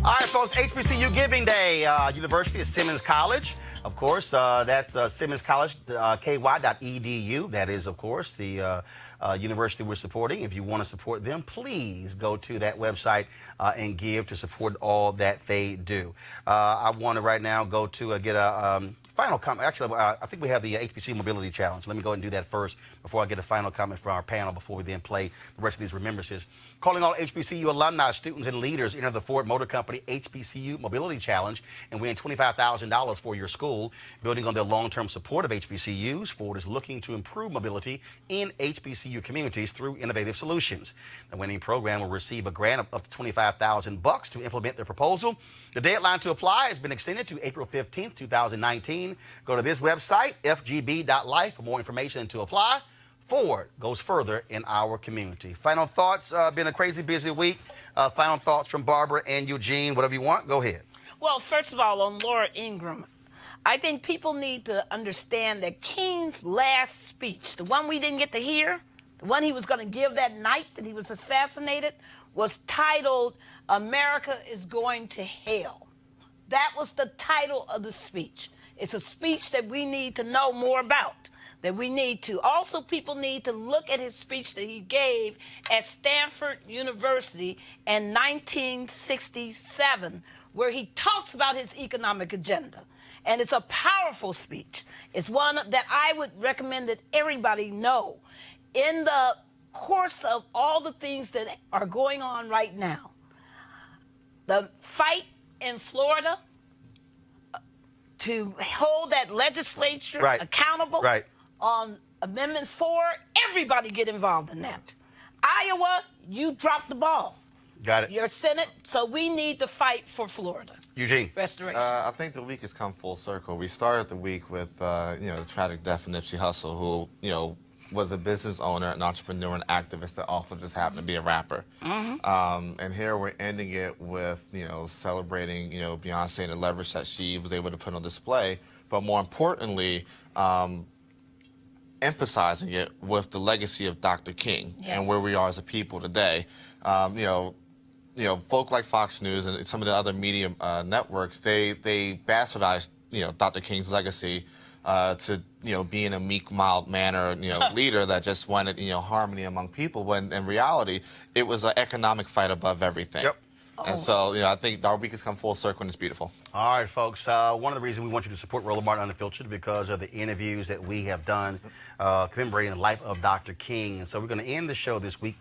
All right, folks, HBCU Giving Day, University of Simmons College. Of course, that's Simmons College, ky.edu. That is, of course, the university we're supporting. If you want to support them, please go to that website and give to support all that they do. I want to right now go to get a final comment. Actually, I think we have the HBCU Mobility Challenge. Let me go ahead and do that first before I get a final comment from our panel before we then play the rest of these remembrances. Calling all HBCU alumni, students, and leaders, enter the Ford Motor Company HBCU Mobility Challenge and win $25,000 for your school. Building on their long-term support of HBCUs, Ford is looking to improve mobility in HBCU communities through innovative solutions. The winning program will receive a grant of up to $25,000 to implement their proposal. The deadline to apply has been extended to April 15th, 2019. Go to this website, fgb.life, for more information and to apply. Ford goes further in our community. Final thoughts. Been a crazy busy week. Final thoughts from Barbara and Eugene. Whatever you want, go ahead. Well, first of all, on Laura Ingraham, I think people need to understand that King's last speech, the one we didn't get to hear, the one he was going to give that night that he was assassinated, was titled, "America is Going to Hell." That was the title of the speech. It's a speech that we need to know more about, that we need to. Also, people need to look at his speech that he gave at Stanford University in 1967, where he talks about his economic agenda. And it's a powerful speech. It's one that I would recommend that everybody know. In the course of all the things that are going on right now, the fight in Florida to hold that legislature accountable on Amendment 4, everybody get involved in that. Iowa, you dropped the ball. Got it. Your Senate, so we need to fight for Florida. Eugene. Restoration. I think the week has come full circle. We started the week with, the tragic death of Nipsey Hussle, who, was a business owner, an entrepreneur, an activist that also just happened to be a rapper. And here we're ending it with, celebrating, Beyoncé and the leverage that she was able to put on display, but more importantly, emphasizing it with the legacy of Dr. King and where we are as a people today. Folk like Fox News and some of the other media networks, they bastardized, Dr. King's legacy to, being a meek, mild manner, leader that just wanted, harmony among people. When in reality, it was an economic fight above everything. Yep. And so, I think our week has come full circle and it's beautiful. All right, folks. One of the reasons we want you to support Roland Martin Unfiltered because of the interviews that we have done commemorating the life of Dr. King. And so we're going to end the show this week,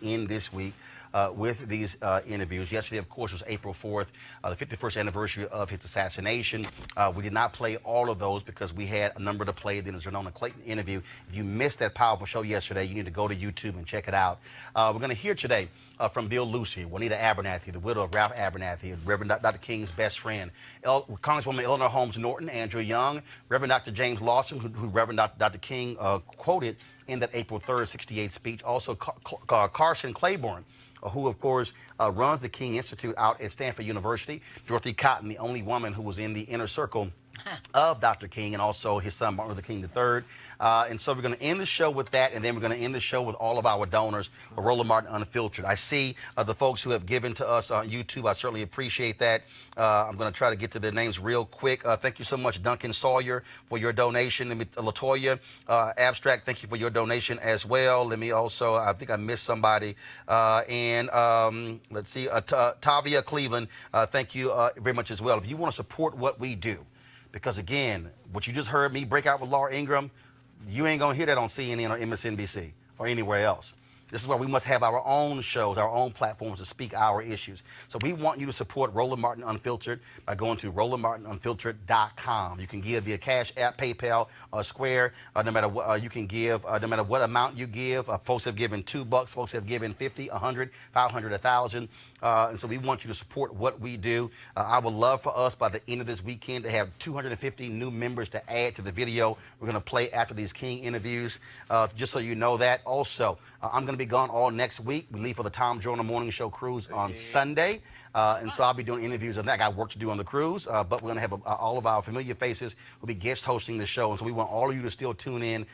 with these interviews. Yesterday, of course, was April 4th, the 51st anniversary of his assassination. We did not play all of those because we had a number to play. Then there's a Renona Clayton interview. If you missed that powerful show yesterday, you need to go to YouTube and check it out. We're going to hear today from Bill Lucy, Juanita Abernathy, the widow of Ralph Abernathy, Reverend Dr. King's best friend, Congresswoman Eleanor Holmes Norton, Andrew Young, Reverend Dr. James Lawson, who Reverend Dr. King quoted in that April 3rd, 68 speech. Also, Carson Claiborne, who, of course, runs the King Institute out at Stanford University. Dorothy Cotton, the only woman who was in the inner circle of Dr. King and also his son Martin Luther King III. And so we're going to end the show with that, and then we're going to end the show with all of our donors, Roland Martin Unfiltered. I see the folks who have given to us on YouTube. I certainly appreciate that. I'm going to try to get to their names real quick. Thank you so much, Duncan Sawyer, for your donation. Latoya Abstract, thank you for your donation as well. Let me also, I think I missed somebody. Let's see, Tavia Cleveland, thank you very much as well. If you want to support what we do, because again, what you just heard me break out with Laura Ingraham, you ain't gonna hear that on CNN or MSNBC or anywhere else. This is why we must have our own shows, our own platforms to speak our issues. So we want you to support Roland Martin Unfiltered by going to RolandMartinUnfiltered.com. You can give via Cash App, PayPal, Square, no matter what you can give, no matter what amount you give. Folks have given $2, folks have given 50, 100, 500, 1,000. And so we want you to support what we do. I would love for us by the end of this weekend to have 250 new members to add to the video we're going to play after these King interviews, just so you know that. Also, I'm going to be gone all next week. We leave for the Tom Joyner Morning Show cruise on Sunday. And so I'll be doing interviews on that. I got work to do on the cruise, but we're going to have all of our familiar faces will be guest hosting the show. And so we want all of you to still tune in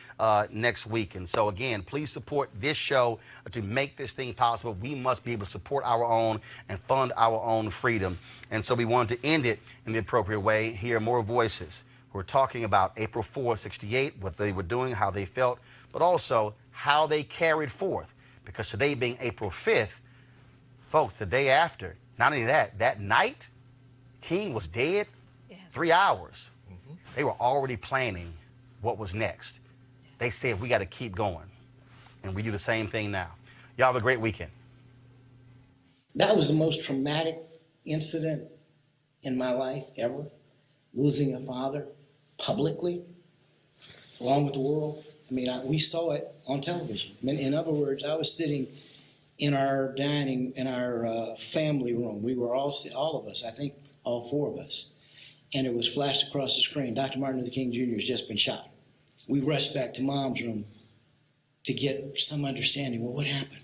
next week. And so, again, please support this show to make this thing possible. We must be able to support our own and fund our own freedom. And so we wanted to end it in the appropriate way. Hear more voices. We're talking about April 4th, 68, what they were doing, how they felt, but also how they carried forth. Because today being April 5th, folks, the day after, not only that, that night, King was dead, 3 hours. They were already planning what was next. They said, we got to keep going. And we do the same thing now. Y'all have a great weekend. That was the most traumatic incident in my life ever. Losing a father publicly, along with the world. I mean, we saw it on television. In other words, I was sitting in our family room. We were all of us, I think all four of us. And it was flashed across the screen. Dr. Martin Luther King Jr. has just been shot. We rushed back to Mom's room to get some understanding. Well, what happened?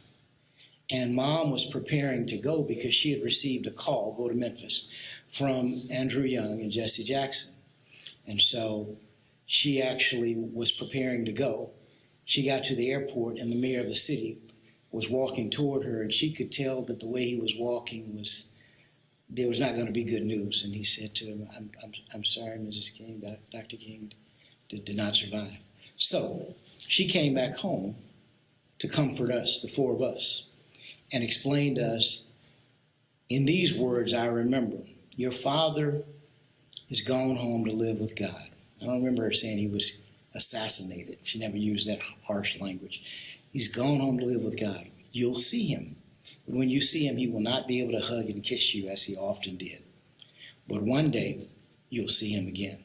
And Mom was preparing to go because she had received a call, go to Memphis, from Andrew Young and Jesse Jackson. And so she actually was preparing to go. She got to the airport and the mayor of the city was walking toward her, and she could tell that the way he was walking there was not going to be good news. And he said to him, I'm sorry, Mrs. King, Dr. King did not survive. So she came back home to comfort us, the four of us, and explain to us, in these words, I remember, your father has gone home to live with God. I don't remember her saying he was assassinated. She never used that harsh language. He's gone home to live with God. You'll see him. But when you see him, he will not be able to hug and kiss you as he often did. But one day, you'll see him again.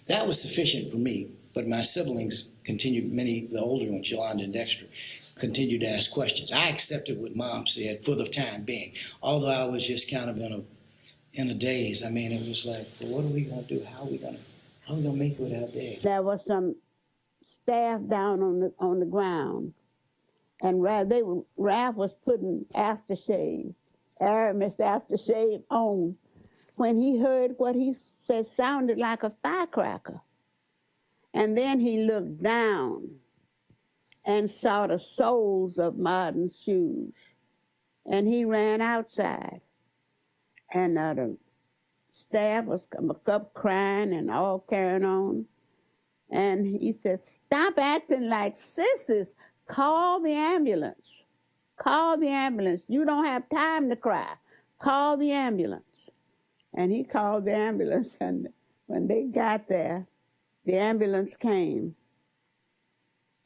That was sufficient for me, but my siblings continued, the older ones, Yolanda and Dexter, continued to ask questions. I accepted what Mom said for the time being, although I was just kind of in a daze. I mean, it was like, well, what are we going to do? How are we going to make it without Dad? There was some staff down on the ground, and Ralph was putting aftershave, Aramis aftershave on, when he heard what he said sounded like a firecracker. And then he looked down and saw the soles of Martin's shoes. And he ran outside. And the staff was up crying and all carrying on. And he said, stop acting like sissies. Call the ambulance. Call the ambulance. You don't have time to cry. Call the ambulance. And he called the ambulance. And when they got there, the ambulance came.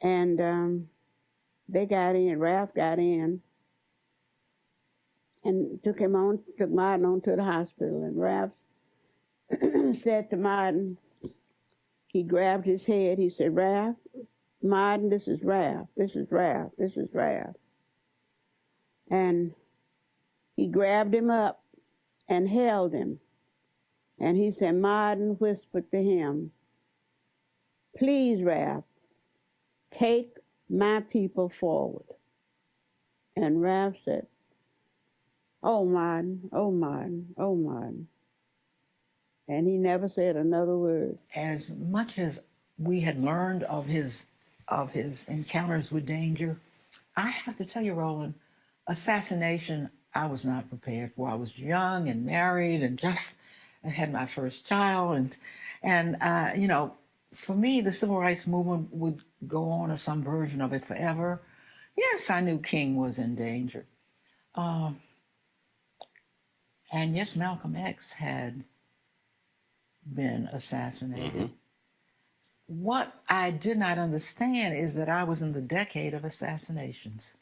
And they got in, Ralph got in, and took Martin on to the hospital. And Ralph said to Martin, he grabbed his head, he said, Ralph, Martin, this is Ralph, this is Ralph, this is Ralph. And he grabbed him up and held him. And he said, Martin whispered to him, please, Ralph, take my people forward. And Ralph said, oh, Martin, oh, Martin, oh, Martin. And he never said another word. As much as we had learned of his encounters with danger, I have to tell you, Roland, assassination I was not prepared for. I was young and married and just had my first child, and you know, for me, the civil rights movement would go on, or some version of it, forever. Yes, I knew King was in danger, and yes, Malcolm X had been assassinated. What I did not understand is that I was in the decade of assassinations,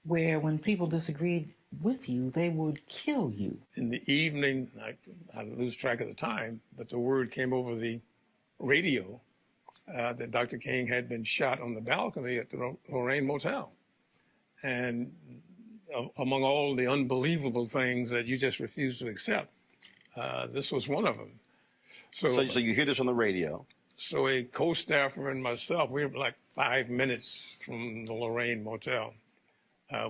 where when people disagreed with you, they would kill you. In the evening, I lose track of the time, but the word came over the radio that Dr. King had been shot on the balcony at the Lorraine Motel. And among all the unbelievable things that you just refused to accept, this was one of them. So you hear this on the radio. So a co-staffer and myself, we were like 5 minutes from the Lorraine Motel.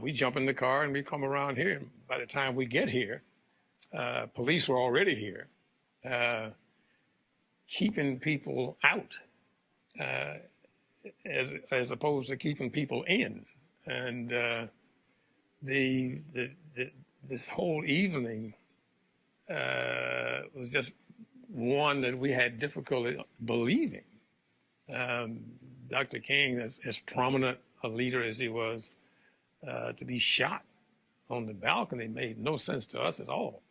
We jump in the car and we come around here. By the time we get here, police were already here, keeping people out as opposed to keeping people in. And this whole evening was just one that we had difficulty believing. Dr. King, as prominent a leader as he was, to be shot on the balcony made no sense to us at all.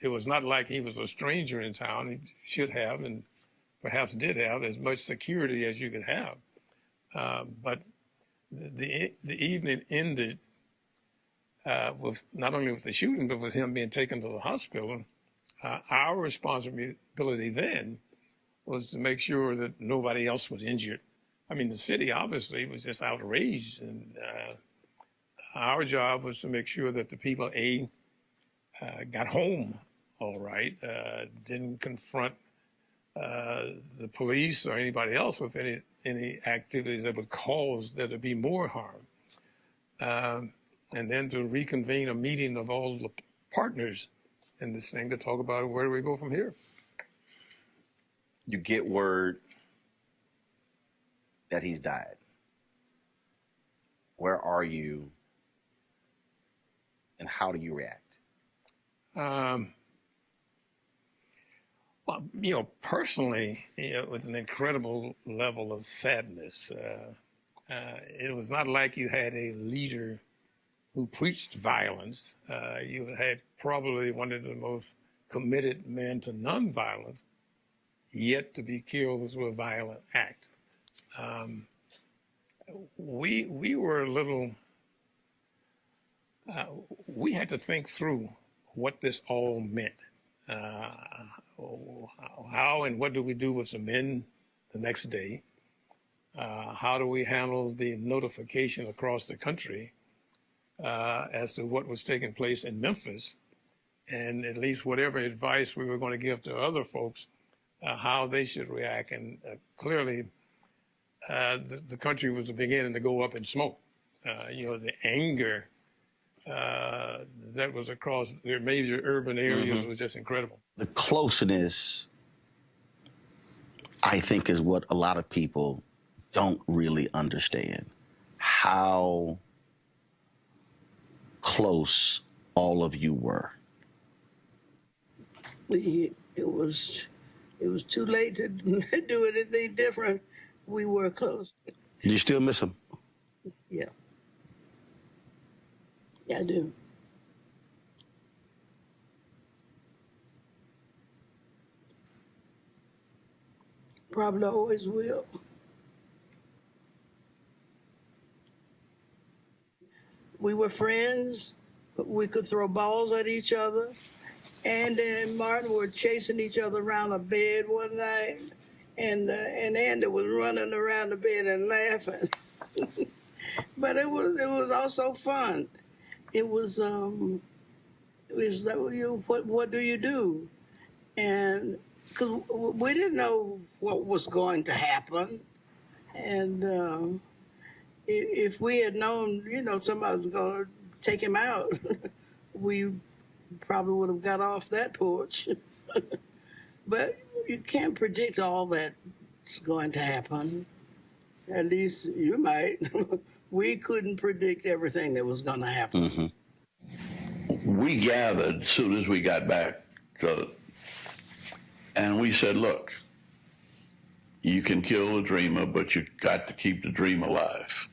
It was not like he was a stranger in town. He should have, and perhaps did have, as much security as you could have. But the evening ended with not only with the shooting, but with him being taken to the hospital. Our responsibility then was to make sure that nobody else was injured. I mean, the city obviously was just outraged, and our job was to make sure that the people, got home all right, didn't confront the police or anybody else with any activities that would cause there to be more harm. And then to reconvene a meeting of all the partners in this thing to talk about where do we go from here. You get word that he's died. Where are you, and how do you react? Well, personally, it was an incredible level of sadness. It was not like you had a leader who preached violence. You had probably one of the most committed men to nonviolence, yet to be killed through a violent act. We were a little, we had to think through what this all meant. How and what do we do with the men the next day? How do we handle the notification across the country as to what was taking place in Memphis, and at least whatever advice we were going to give to other folks, how they should react. And clearly, the country was beginning to go up in smoke. The anger that was across their major urban areas was just incredible. The closeness, I think, is what a lot of people don't really understand. How close all of you were. It was too late to do anything different. We were close. Do you still miss him? Yeah. Yeah, I do. Probably always will. We were friends. We could throw balls at each other. Andy and Martin were chasing each other around the bed one night, and Andy was running around the bed and laughing. But it was also fun. It was what do you do? And because we didn't know what was going to happen, and if we had known, somebody was going to take him out, we probably would have got off that porch. But you can't predict all that's going to happen. At least you might. We couldn't predict everything that was going to happen. We gathered as soon as we got back, and we said, look, you can kill the dreamer, but you got to keep the dream alive.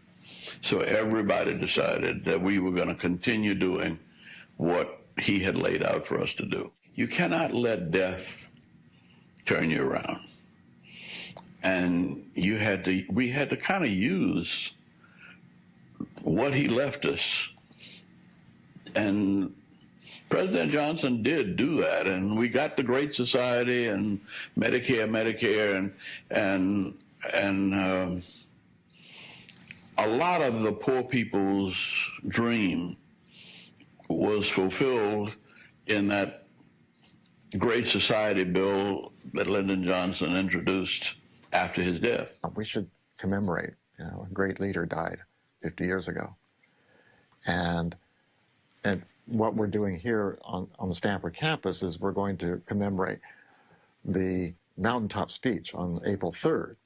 So everybody decided that we were going to continue doing what he had laid out for us to do. You cannot let death turn you around. And we had to kind of use what he left us. And President Johnson did do that, and we got the Great Society and Medicare, and a lot of the poor people's dream was fulfilled in that Great Society bill that Lyndon Johnson introduced after his death. We should commemorate. A great leader died 50 years ago, and what we're doing here on the Stanford campus is we're going to commemorate the mountaintop speech on April 3rd.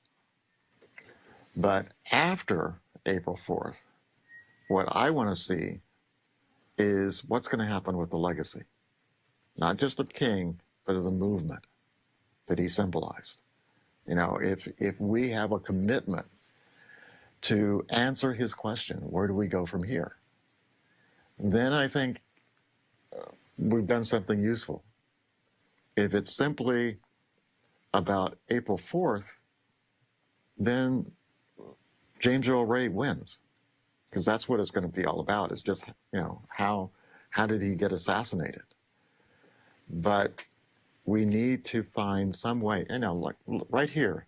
But after April 4th, what I want to see is what's going to happen with the legacy, not just of King, but of the movement that he symbolized. If we have a commitment to answer his question, where do we go from here? Then I think we've done something useful. If it's simply about April 4th, then James Earl Ray wins, because that's what it's going to be all about. It's just, how did he get assassinated? But we need to find some way, like right here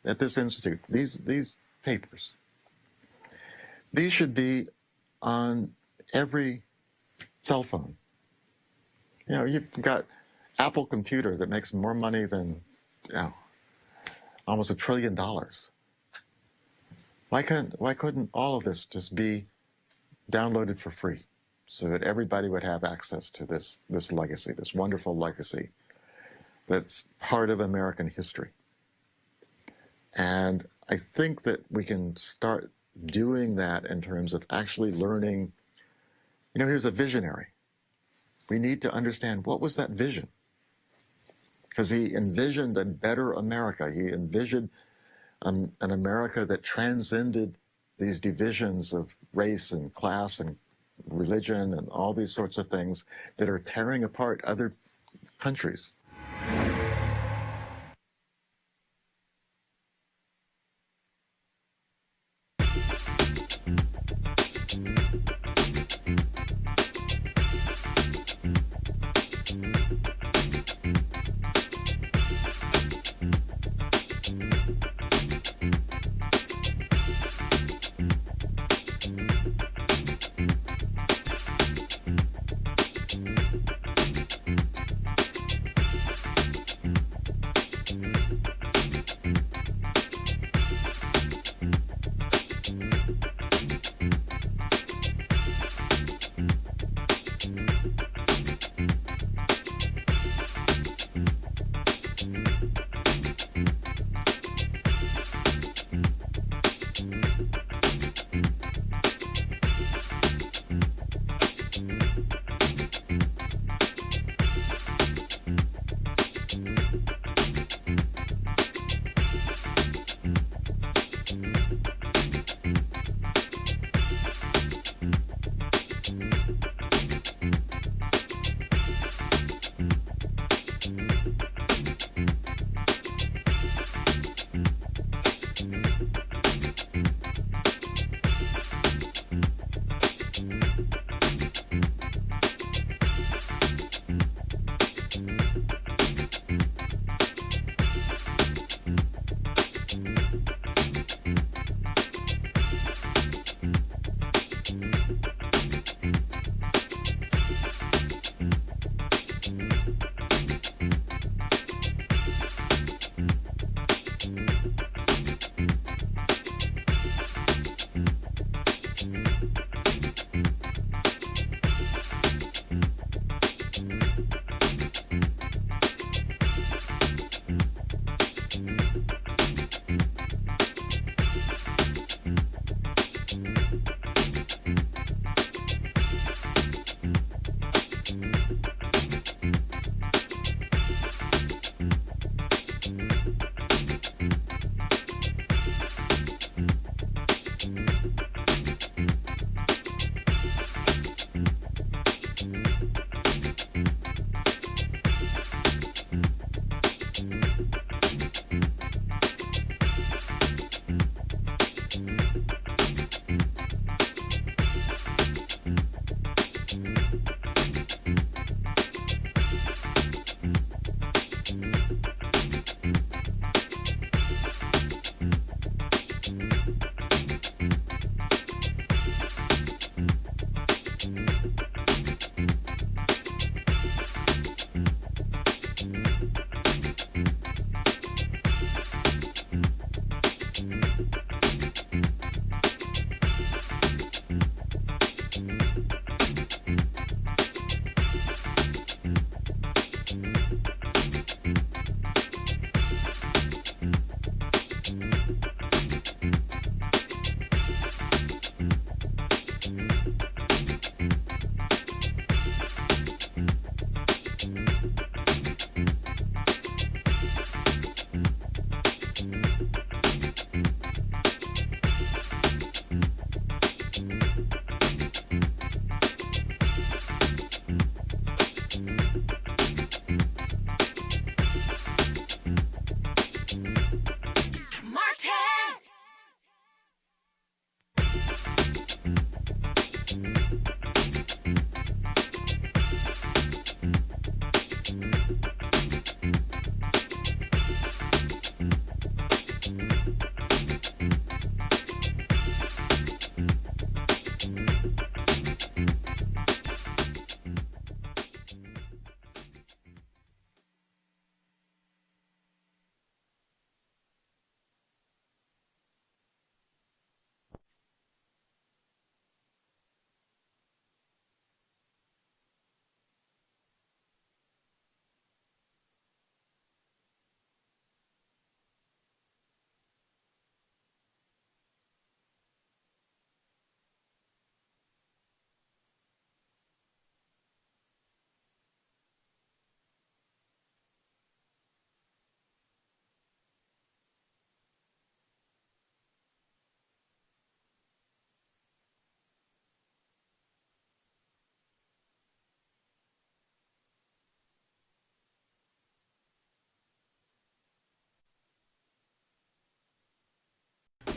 at this institute, these papers, these should be on every cell phone. You've got Apple Computer that makes more money than, almost $1 trillion. Why couldn't all of this just be downloaded for free so that everybody would have access to this legacy, this wonderful legacy that's part of American history? And I think that we can start doing that in terms of actually learning. Here's a visionary. We need to understand, what was that vision? Because he envisioned a better America. He envisioned an America that transcended these divisions of race and class and religion and all these sorts of things that are tearing apart other countries.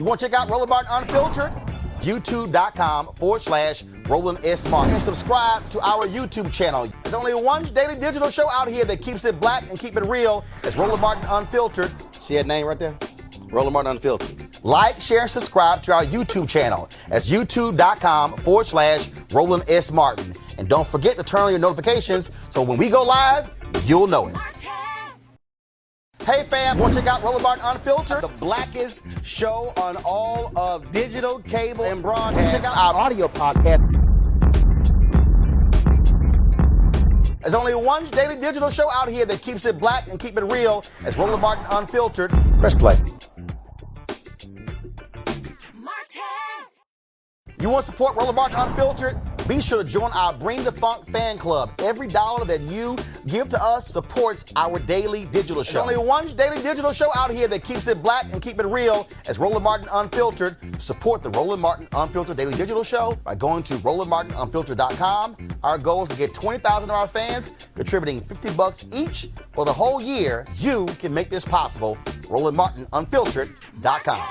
You want to check out Roland Martin Unfiltered? YouTube.com/Roland S. Martin. And subscribe to our YouTube channel. There's only one daily digital show out here that keeps it black and keep it real. It's Roland Martin Unfiltered. See that name right there? Roland Martin Unfiltered. Like, share, and subscribe to our YouTube channel. That's youtube.com/Roland S. Martin. And don't forget to turn on your notifications so when we go live, you'll know it. Hey fam, want to check out Roland Martin Unfiltered? The blackest show on all of digital, cable, and broadcast. Check out our audio podcast. There's only one daily digital show out here that keeps it black and keep it real. It's Roland Martin Unfiltered. Press play. You want to support Roland Martin Unfiltered? Be sure to join our Bring the Funk fan club. Every dollar that you give to us supports our daily digital show. There's only one daily digital show out here that keeps it black and keep it real. It's Roland Martin Unfiltered. Support the Roland Martin Unfiltered daily digital show by going to RolandMartinUnfiltered.com. Our goal is to get 20,000 of our fans contributing $50 each for the whole year. You can make this possible. RolandMartinUnfiltered.com.